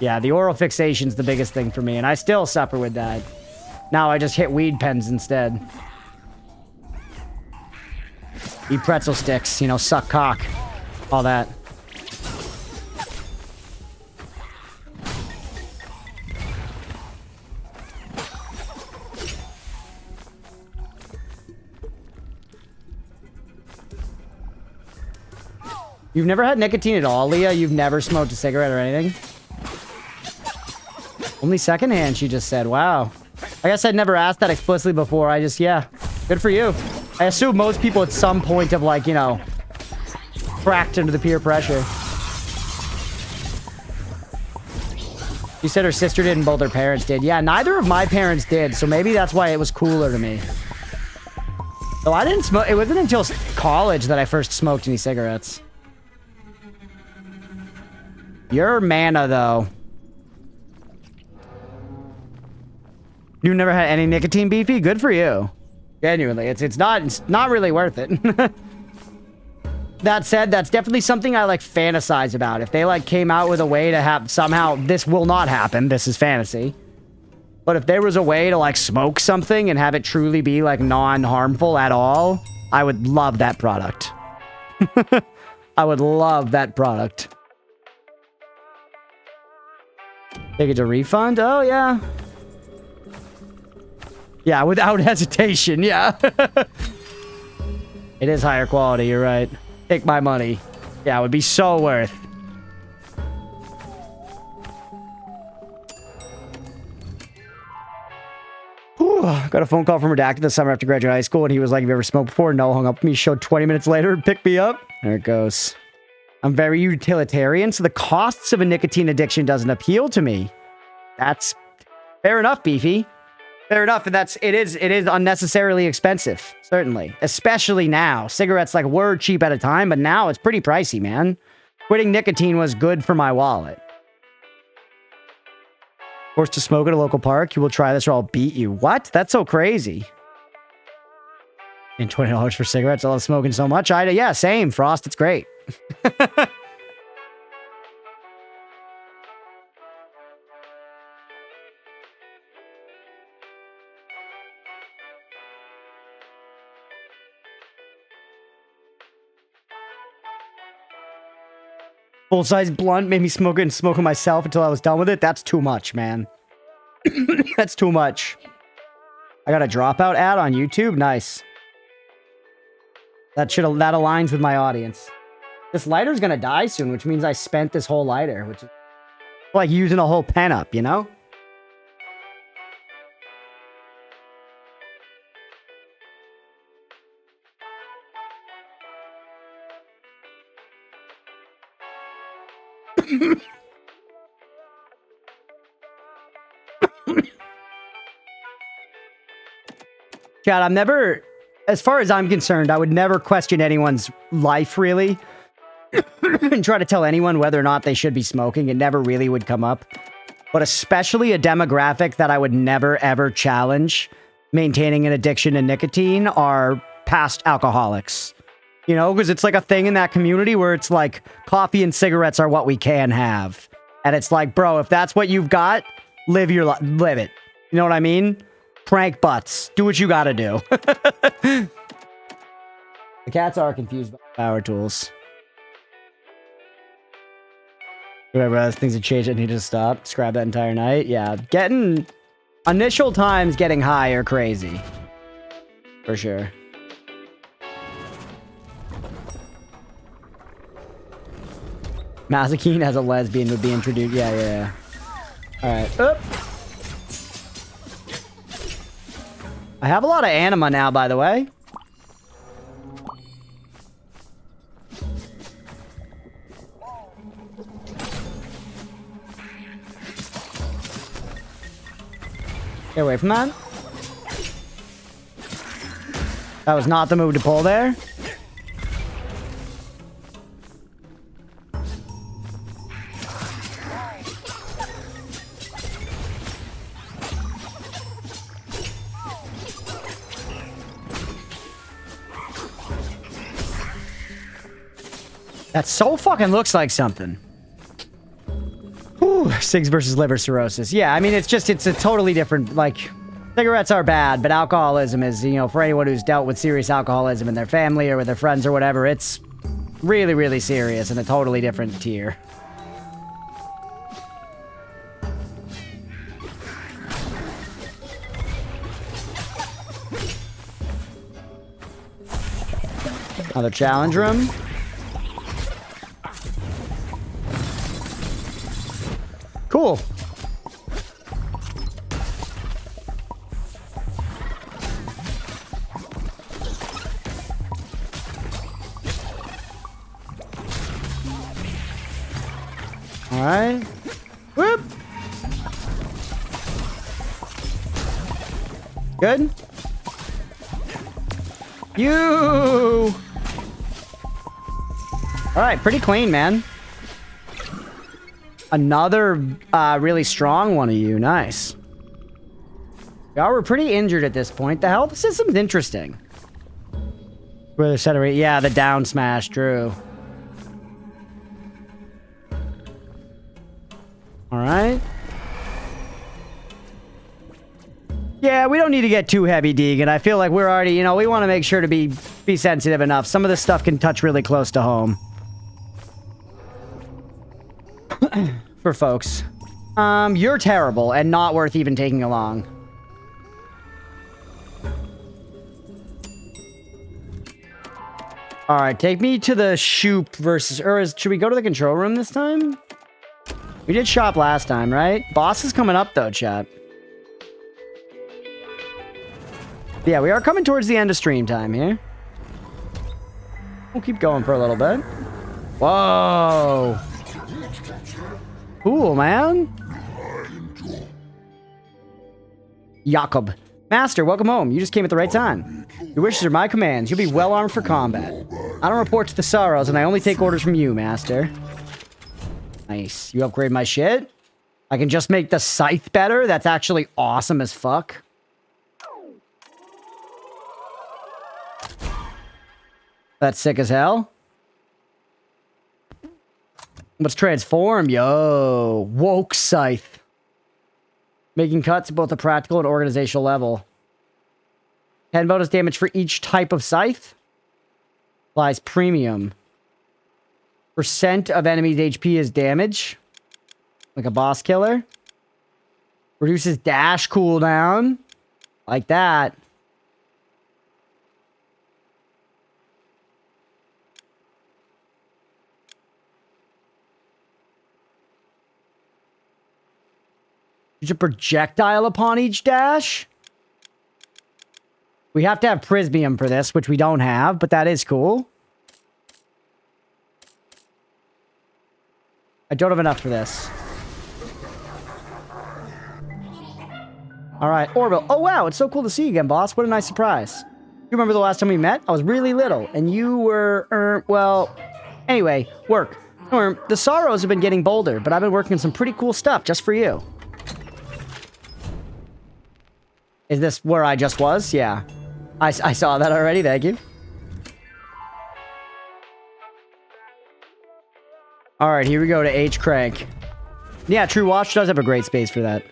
Yeah, the oral fixation's the biggest thing for me, and I still suffer with that. Now I just hit weed pens instead. Eat pretzel sticks, you know, suck cock. All that. You've never had nicotine at all, Leah? You've never smoked a cigarette or anything? Only secondhand, she just said. Wow. I guess I'd never asked that explicitly before. Yeah. Good for you. I assume most people at some point have, like, you know, cracked under the peer pressure. She said her sister did and both her parents did. Yeah, neither of my parents did, so maybe that's why it was cooler to me. So I didn't smoke. It wasn't until college that I first smoked any cigarettes. You're mana, though. You've never had any nicotine, Beefy? Good for you. Genuinely, it's not really worth it. That said, that's definitely something I, like, fantasize about. If they, like, came out with a way to have somehow... This will not happen. This is fantasy. But if there was a way to, like, smoke something and have it truly be, like, non-harmful at all, I would love that product. I would love that product. Take it to refund? Oh, yeah. Yeah, without hesitation, yeah. It is higher quality, you're right. Take my money. Yeah, it would be so worth. Whew. Got a phone call from Redacted this summer after graduating high school, and he was like, have you ever smoked before? No, hung up with me, showed 20 minutes later, and picked me up. There it goes. I'm very utilitarian, so the costs of a nicotine addiction doesn't appeal to me. That's fair enough, Beefy. Fair enough, and it is unnecessarily expensive, certainly. Especially now. Cigarettes, like, were cheap at a time, but now it's pretty pricey, man. Quitting nicotine was good for my wallet. Forced to smoke at a local park? You will try this or I'll beat you. What? That's so crazy. And $20 for cigarettes? I love smoking so much. Yeah, same. Frost, it's great. Full-size blunt made me smoke it and smoke it myself until I was done with it. That's too much, man. That's too much. I got a dropout ad on YouTube. Nice. That aligns with my audience. This lighter's gonna die soon, which means I spent this whole lighter, which is like using a whole pen up, you know? Chad, I'm never, as far as I'm concerned, I would never question anyone's life, really. And try to tell anyone whether or not they should be smoking. It never really would come up. But especially a demographic that I would never, ever challenge maintaining an addiction to nicotine are past alcoholics. You know, because it's like a thing in that community where it's like coffee and cigarettes are what we can have. And it's like, bro, if that's what you've got, live your life. Live it. You know what I mean? Prank butts. Do what you gotta do. The cats are confused by power tools. Whatever else things have changed, I need to stop. Describe that entire night. Yeah, initial times getting high are crazy. For sure. Mazakine as a lesbian would be introduced. Yeah. Alright. Oop. I have a lot of anima now, by the way. Get away from that. That was not the move to pull there. That so fucking looks like something. Ooh, cigs versus liver cirrhosis. Yeah, I mean, it's a totally different, like, cigarettes are bad, but alcoholism is, you know, for anyone who's dealt with serious alcoholism in their family or with their friends or whatever, it's really, really serious and a totally different tier. Another challenge room. Cool. All right. Whoop. Good. You. All right, pretty clean, man. Another really strong one of you. Nice. Y'all were pretty injured at this point. The health system's interesting. Where the center, yeah, the down smash, Drew. All right. Yeah, we don't need to get too heavy, Deegan. I feel like we're already, you know, we want to make sure to be sensitive enough. Some of this stuff can touch really close to home. For folks. You're terrible and not worth even taking along. Alright, take me to the shoop versus... should we go to the control room this time? We did shop last time, right? Boss is coming up, though, chat. Yeah, we are coming towards the end of stream time here. We'll keep going for a little bit. Whoa! Cool, man. Jakob. Master, welcome home. You just came at the right time. Your wishes are my commands. You'll be well armed for combat. I don't report to the Sorrows, and I only take orders from you, Master. Nice. You upgrade my shit? I can just make the scythe better? That's actually awesome as fuck. That's sick as hell. Let's transform, yo. Woke scythe. Making cuts at both the practical and organizational level. 10 bonus damage for each type of scythe. Applies premium. Percent of enemy's HP is damage. Like a boss killer. Reduces dash cooldown. Like that. Use a projectile upon each dash. We have to have Prismium for this, which we don't have, but that is cool. I don't have enough for this. All right, Orville. Oh, wow, it's so cool to see you again, boss. What a nice surprise. You remember the last time we met? I was really little, and you were, well... Anyway, work. The sorrows have been getting bolder, but I've been working on some pretty cool stuff just for you. Is this where I just was? Yeah. I saw that already, thank you. Alright, here we go to H. Crank. Yeah, True Watch does have a great space for that.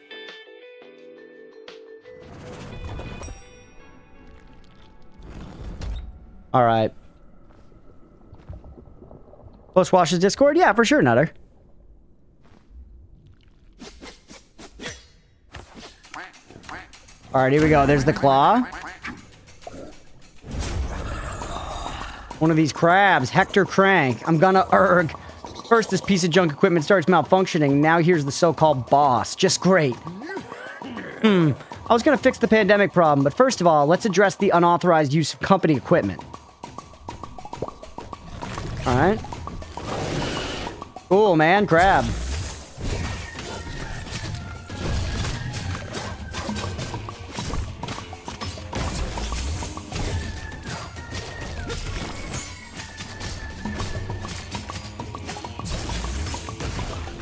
Alright. Post Watch's Discord? Yeah, for sure, Nutter. Alright, here we go. There's the claw. One of these crabs. Hector Crank. I'm gonna erg. First, this piece of junk equipment starts malfunctioning. Now here's the so-called boss. Just great. I was gonna fix the pandemic problem, but first of all, let's address the unauthorized use of company equipment. Alright. Cool, man. Crab.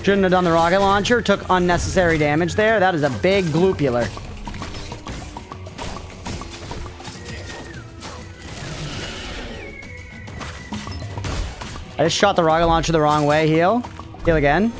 Shouldn't have done the rocket launcher. Took unnecessary damage there. That is a big gloopular. I just shot the rocket launcher the wrong way. Heal. Heal again.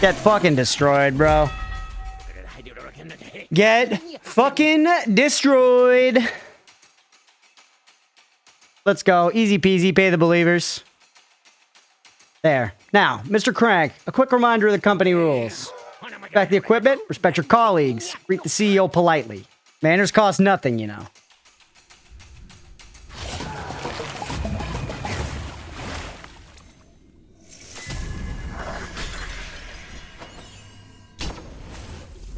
Get fucking destroyed, bro. Get fucking destroyed. Let's go. Easy peasy. Pay the believers. There. Now, Mr. Crank, a quick reminder of the company rules. Respect the equipment. Respect your colleagues. Greet the CEO politely. Manners cost nothing, you know.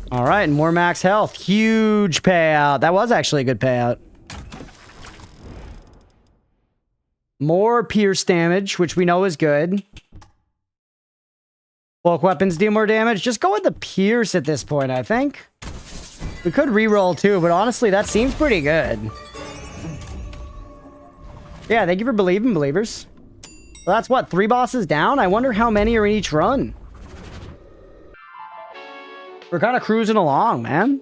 All right, and more max health. Huge payout. That was actually a good payout. More pierce damage, which we know is good. Bulk weapons deal more damage. Just go with the pierce at this point, I think. We could reroll too, but honestly, that seems pretty good. Yeah, thank you for believing, believers. Well, that's what, 3 bosses down? I wonder how many are in each run. We're kind of cruising along, man.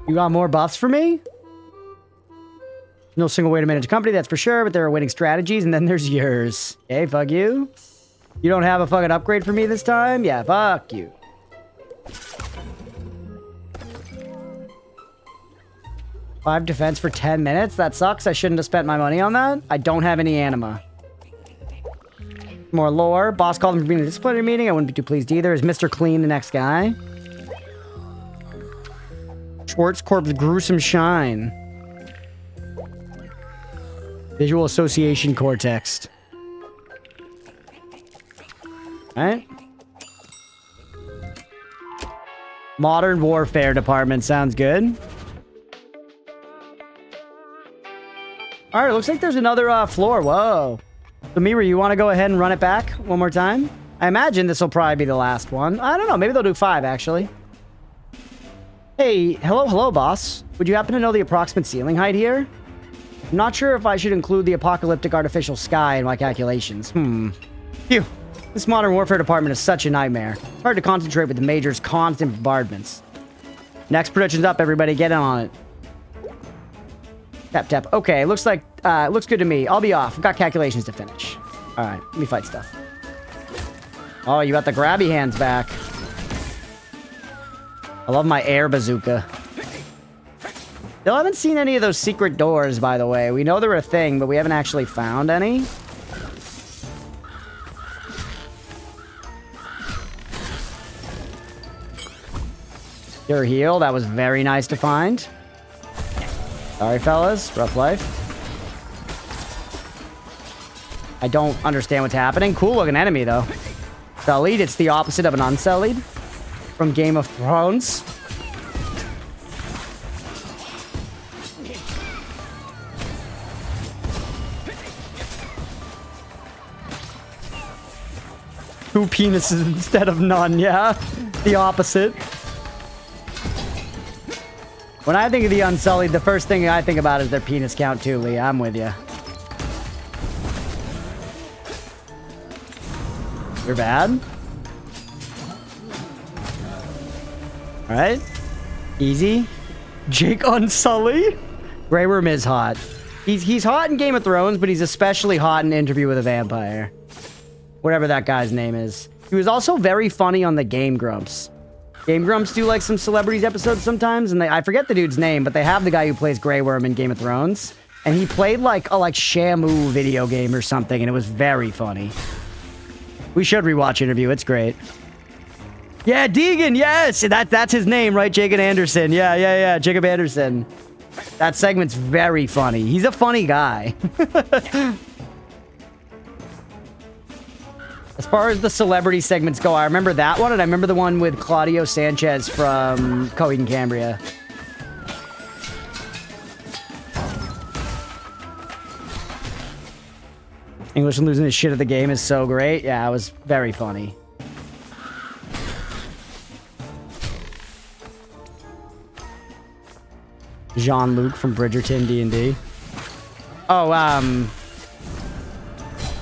You got more buffs for me? No single way to manage a company, that's for sure, but there are winning strategies, and then there's yours. Okay, fuck you. You don't have a fucking upgrade for me this time? Yeah, fuck you. Five defense for 10 minutes? That sucks. I shouldn't have spent my money on that. I don't have any anima. More lore. Boss called him for being a disciplinary meeting. I wouldn't be too pleased either. Is Mr. Clean the next guy? Schwartz Corp's gruesome shine. Visual association cortex. Alright. Modern warfare department sounds good. Alright, looks like there's another floor. Whoa. So, Mira, you want to go ahead and run it back one more time? I imagine this will probably be the last one. I don't know. Maybe they'll do 5, actually. Hey, hello, boss. Would you happen to know the approximate ceiling height here? I'm not sure if I should include the apocalyptic artificial sky in my calculations. Phew. This modern warfare department is such a nightmare. It's hard to concentrate with the Major's constant bombardments. Next prediction's up, everybody. Get in on it. Tap, tap. Okay, looks like, looks good to me. I'll be off. I've got calculations to finish. Alright, let me fight stuff. Oh, you got the grabby hands back. I love my air bazooka. Still haven't seen any of those secret doors, by the way. We know they're a thing, but we haven't actually found any. Your heal. That was very nice to find. Sorry, fellas. Rough life. I don't understand what's happening. Cool looking enemy, though. Sullied, it's the opposite of an unsullied from Game of Thrones. Two penises instead of none, yeah? The opposite. When I think of the Unsullied, the first thing I think about is their penis count too, Lee. I'm with you. You're bad? Alright. Easy. Jake Unsullied? Grey Worm is hot. He's hot in Game of Thrones, but he's especially hot in Interview with a Vampire. Whatever that guy's name is. He was also very funny on the Game Grumps. Game Grumps do like some celebrities episodes sometimes, and I forget the dude's name, but they have the guy who plays Grey Worm in Game of Thrones, and he played like a Shamu video game or something, and it was very funny. We should rewatch Interview. It's great. Yeah, Deegan. Yes, that's his name, right? Jacob Anderson. Yeah. Jacob Anderson. That segment's very funny. He's a funny guy. As far as the celebrity segments go, I remember that one, and I remember the one with Claudio Sanchez from Coheed and Cambria. English and losing his shit at the game is so great. Yeah, it was very funny. Jean-Luc from Bridgerton D&D. Oh,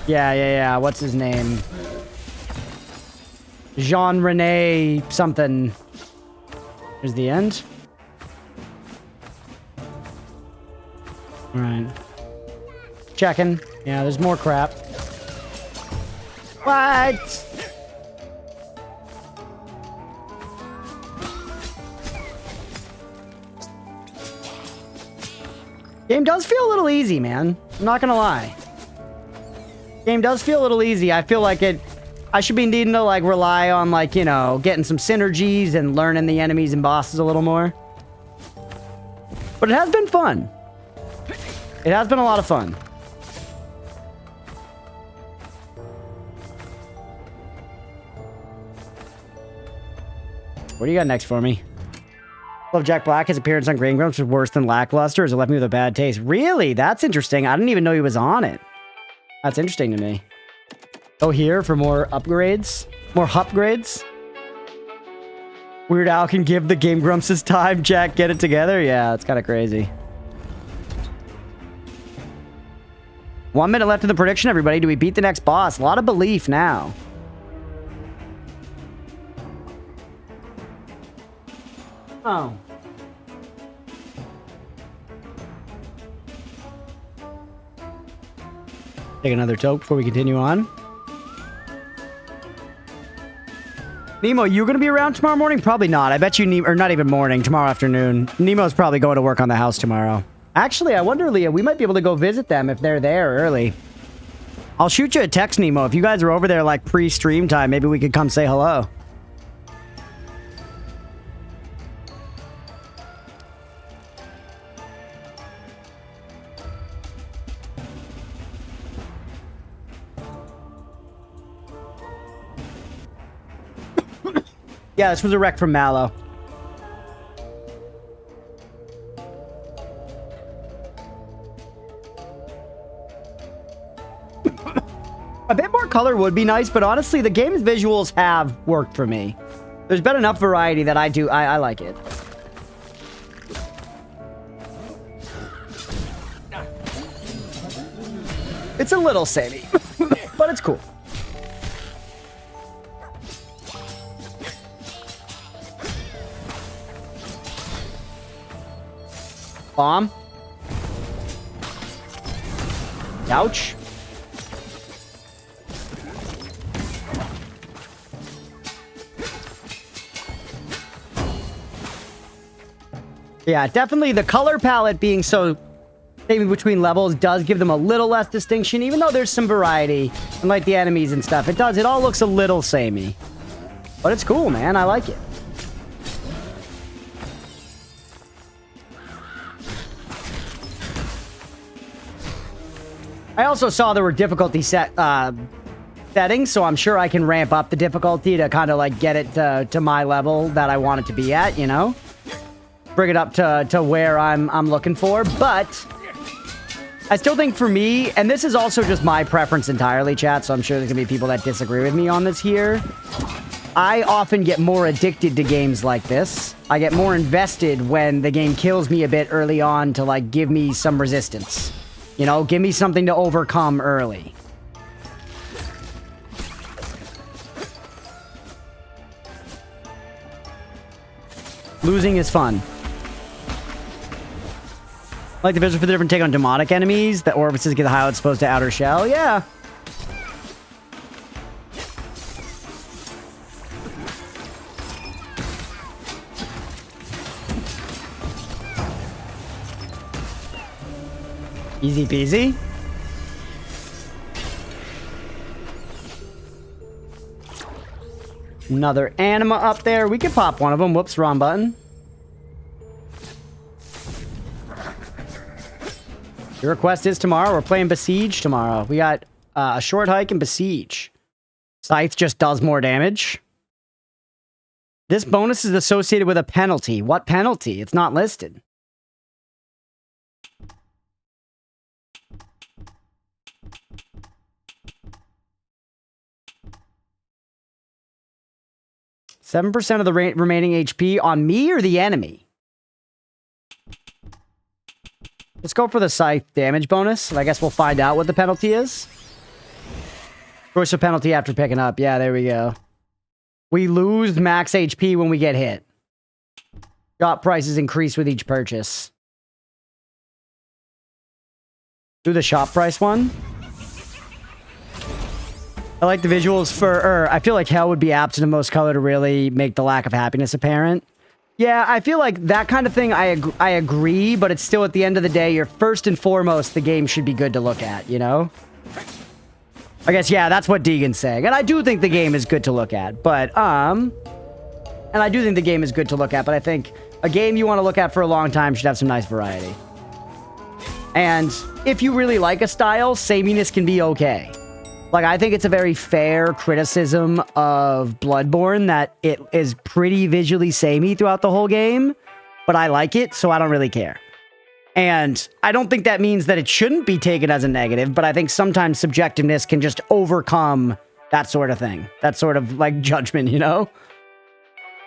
yeah. What's his name? Jean-Rene something. Here's the end. All right. Checking. Yeah, there's more crap. What? Game does feel a little easy, man. I'm not gonna lie. Game does feel a little easy. I feel like I should be needing to like rely on like, you know, getting some synergies and learning the enemies and bosses a little more. But it has been fun. It has been a lot of fun. What do you got next for me? Love Jack Black. His appearance on Green Grumps was worse than lackluster, as it left me with a bad taste. Really? That's interesting. I didn't even know he was on it. That's interesting to me. Go here for more upgrades. More upgrades. Weird Al can give the Game Grumps his time. Jack, get it together? Yeah, it's kind of crazy. 1 minute left in the prediction, everybody. Do we beat the next boss? A lot of belief now. Oh. Take another toke before we continue on. Nemo, you gonna be around tomorrow morning? Probably not. I bet you, or not even morning, tomorrow afternoon. Nemo's probably going to work on the house tomorrow. Actually, I wonder, Leah, we might be able to go visit them if they're there early. I'll shoot you a text, Nemo. If you guys are over there like pre-stream time, maybe we could come say hello. Yeah, this was a wreck from Mallow. A bit more color would be nice, but honestly, the game's visuals have worked for me. There's been enough variety that I like it. It's a little samey, but it's cool. Bomb. Ouch. Yeah, definitely the color palette being so maybe between levels does give them a little less distinction, even though there's some variety and like the enemies and stuff. It all looks a little samey. But it's cool, man. I like it. I also saw there were difficulty settings, so I'm sure I can ramp up the difficulty to kind of like get it to my level that I want it to be at, you know? Bring it up to where I'm looking for, but I still think for me, and this is also just my preference entirely, chat, so I'm sure there's gonna be people that disagree with me on this here. I often get more addicted to games like this. I get more invested when the game kills me a bit early on to like give me some resistance. You know, give me something to overcome early. Losing is fun. I like the vision for the different take on demonic enemies. The orifices get how it's supposed to outer shell. Yeah. Easy peasy. Another anima up there. We could pop one of them. Whoops, wrong button. Your request is tomorrow. We're playing Besiege tomorrow. We got a short hike and Besiege. Scythe just does more damage. This bonus is associated with a penalty. What penalty? It's not listed. Seven % of the remaining HP on me or the enemy? Let's go for the scythe damage bonus. I guess we'll find out what the penalty is. Choice of penalty after picking up. Yeah, there we go. We lose max HP when we get hit. Shop prices increase with each purchase. Do the shop price one. I like the visuals for, I feel like hell would be apt to the most color to really make the lack of happiness apparent. Yeah, I feel like that kind of thing, I agree, but it's still at the end of the day, you're first and foremost, the game should be good to look at, you know? I guess, yeah, that's what Deegan's saying. And I do think the game is good to look at, but, and I do think the game is good to look at, but I think a game you want to look at for a long time should have some nice variety. And if you really like a style, sameness can be okay. Like, I think it's a very fair criticism of Bloodborne that it is pretty visually samey throughout the whole game, but I like it, so I don't really care. And I don't think that means that it shouldn't be taken as a negative, but I think sometimes subjectiveness can just overcome that sort of thing. That sort of, like, judgment, you know?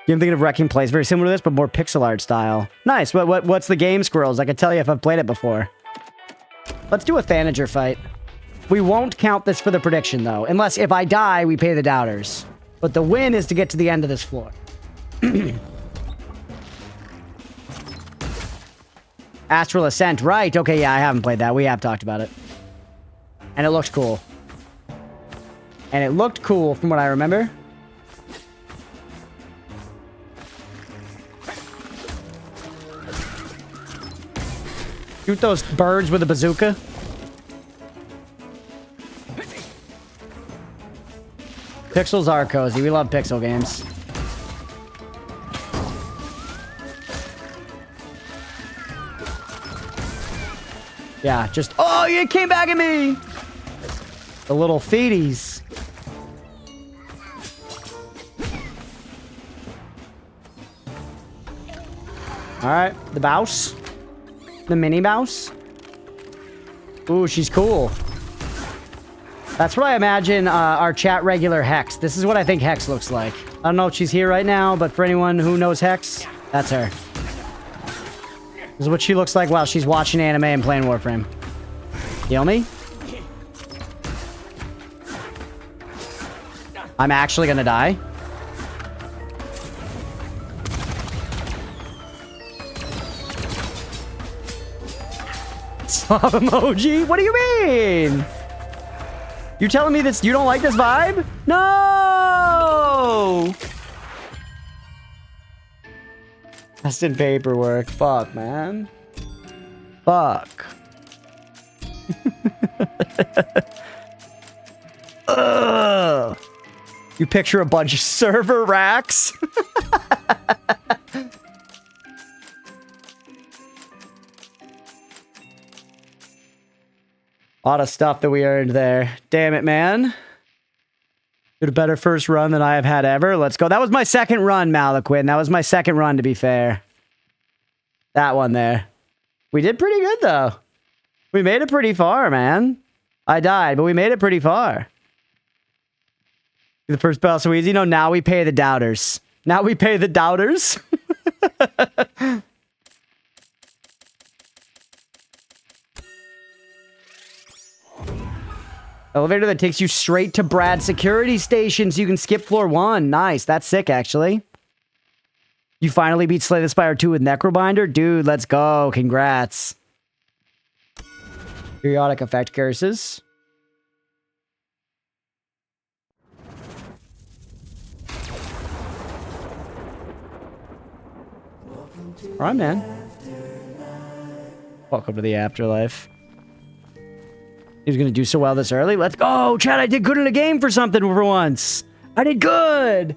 I'm thinking of Wrecking Place, very similar to this, but more pixel art style. Nice. What's the game, Squirrels? I can tell you if I've played it before. Let's do a Thanager fight. We won't count this for the prediction, though. Unless, if I die, we pay the doubters. But the win is to get to the end of this floor. Astral Ascent. Right. Okay, yeah, I haven't played that. We have talked about it. And it looked cool. And it looked cool, from what I remember. Shoot those birds with a bazooka. Pixels are cozy. We love pixel games. Yeah, just... Oh, you came back at me! The little feeties. Alright, the mouse. The mini mouse. Ooh, she's cool. That's what I imagine our chat regular Hex. This is what I think Hex looks like. I don't know if she's here right now, but for anyone who knows Hex, that's her. This is what she looks like while she's watching anime and playing Warframe. Heal me? I'm actually gonna die. Slob emoji? What do you mean? You telling me this? You don't like this vibe? No! That's in paperwork. Fuck, man. Fuck. Ugh. You picture a bunch of server racks? A lot of stuff that we earned there. Damn it, man. Did a better first run than I have had ever. Let's go. That was my second run, Malaquin. That was my second run, to be fair. That one there. We did pretty good, though. We made it pretty far, man. I died, but we made it pretty far. The first battle so easy. No, now we pay the doubters. Now we pay the doubters. Elevator that takes you straight to Brad's security station so you can skip floor 1. Nice. That's sick, actually. You finally beat Slay the Spire 2 with Necrobinder? Dude, let's go. Congrats. Periodic effect curses. Alright, man. Welcome to the afterlife. He was going to do so well this early. Let's go. Chad, I did good in a game for something for once. I did good.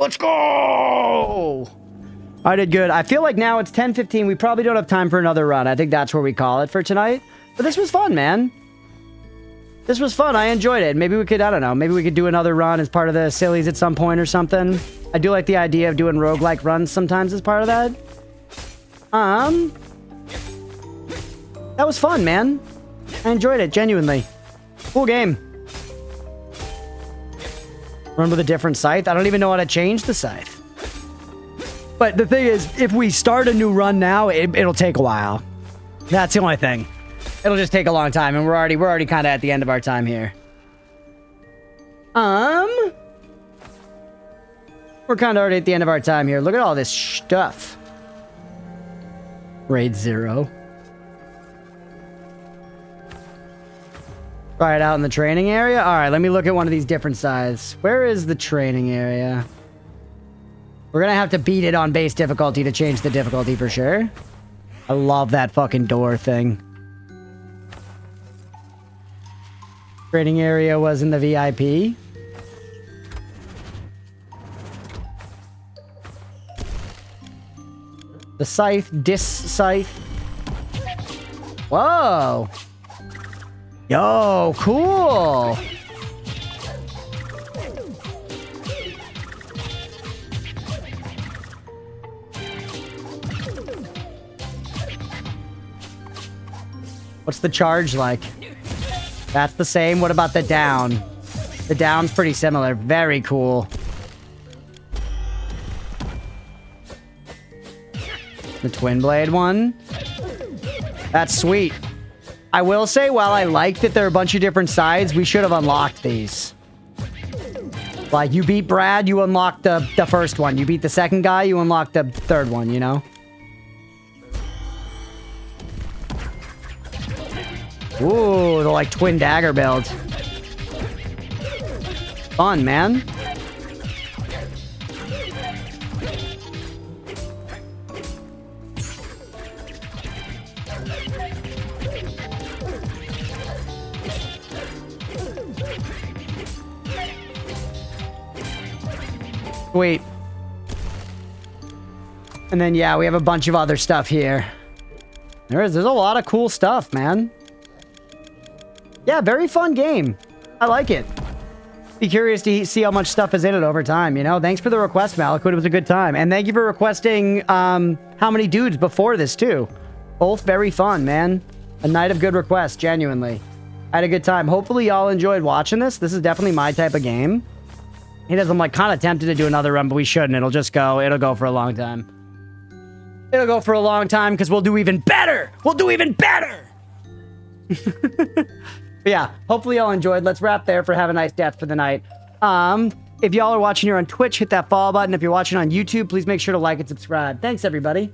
Let's go. I did good. I feel like now it's 10:15. We probably don't have time for another run. I think that's where we call it for tonight. But this was fun, man. This was fun. I enjoyed it. Maybe we could, I don't know, maybe we could do another run as part of the Sillies at some point or something. I do like the idea of doing roguelike runs sometimes as part of that. That was fun, man. I enjoyed it, genuinely. Cool game. Run with a different scythe? I don't even know how to change the scythe. But the thing is, if we start a new run now, it'll take a while. That's the only thing. It'll just take a long time, and we're already kind of at the end of our time here. We're kind of already at the end of our time here. Look at all this stuff. Raid 0. Try it out in the training area. All right, let me look at one of these different sides. Where is the training area? We're gonna have to beat it on base difficulty to change the difficulty for sure. I love that fucking door thing. Training area was in the VIP. The scythe, scythe. Whoa. Yo, cool. What's the charge like? That's the same. What about the down? The down's pretty similar. Very cool. The twin blade one. That's sweet. I will say, while I like that there are a bunch of different sides, we should have unlocked these. Like, you beat Brad, you unlock the first one. You beat the second guy, you unlock the third one, you know? Ooh, the, like, twin dagger build. Fun, man. Sweet. And then, yeah, we have a bunch of other stuff here. There's a lot of cool stuff, man. Yeah, very fun game. I like it. Be curious to see how much stuff is in it over time, you know? Thanks for the request, Malakut. It was a good time. And thank you for requesting how many dudes before this, too. Both very fun, man. A night of good requests, genuinely. I had a good time. Hopefully, y'all enjoyed watching this. This is definitely my type of game. I'm like kind of tempted to do another run, but we shouldn't. It'll go for a long time. It'll go for a long time because we'll do even better. We'll do even better. But yeah, hopefully y'all enjoyed. Let's wrap there for Have a Nice Death for the night. If y'all are watching here on Twitch, hit that follow button. If you're watching on YouTube, please make sure to like and subscribe. Thanks, everybody.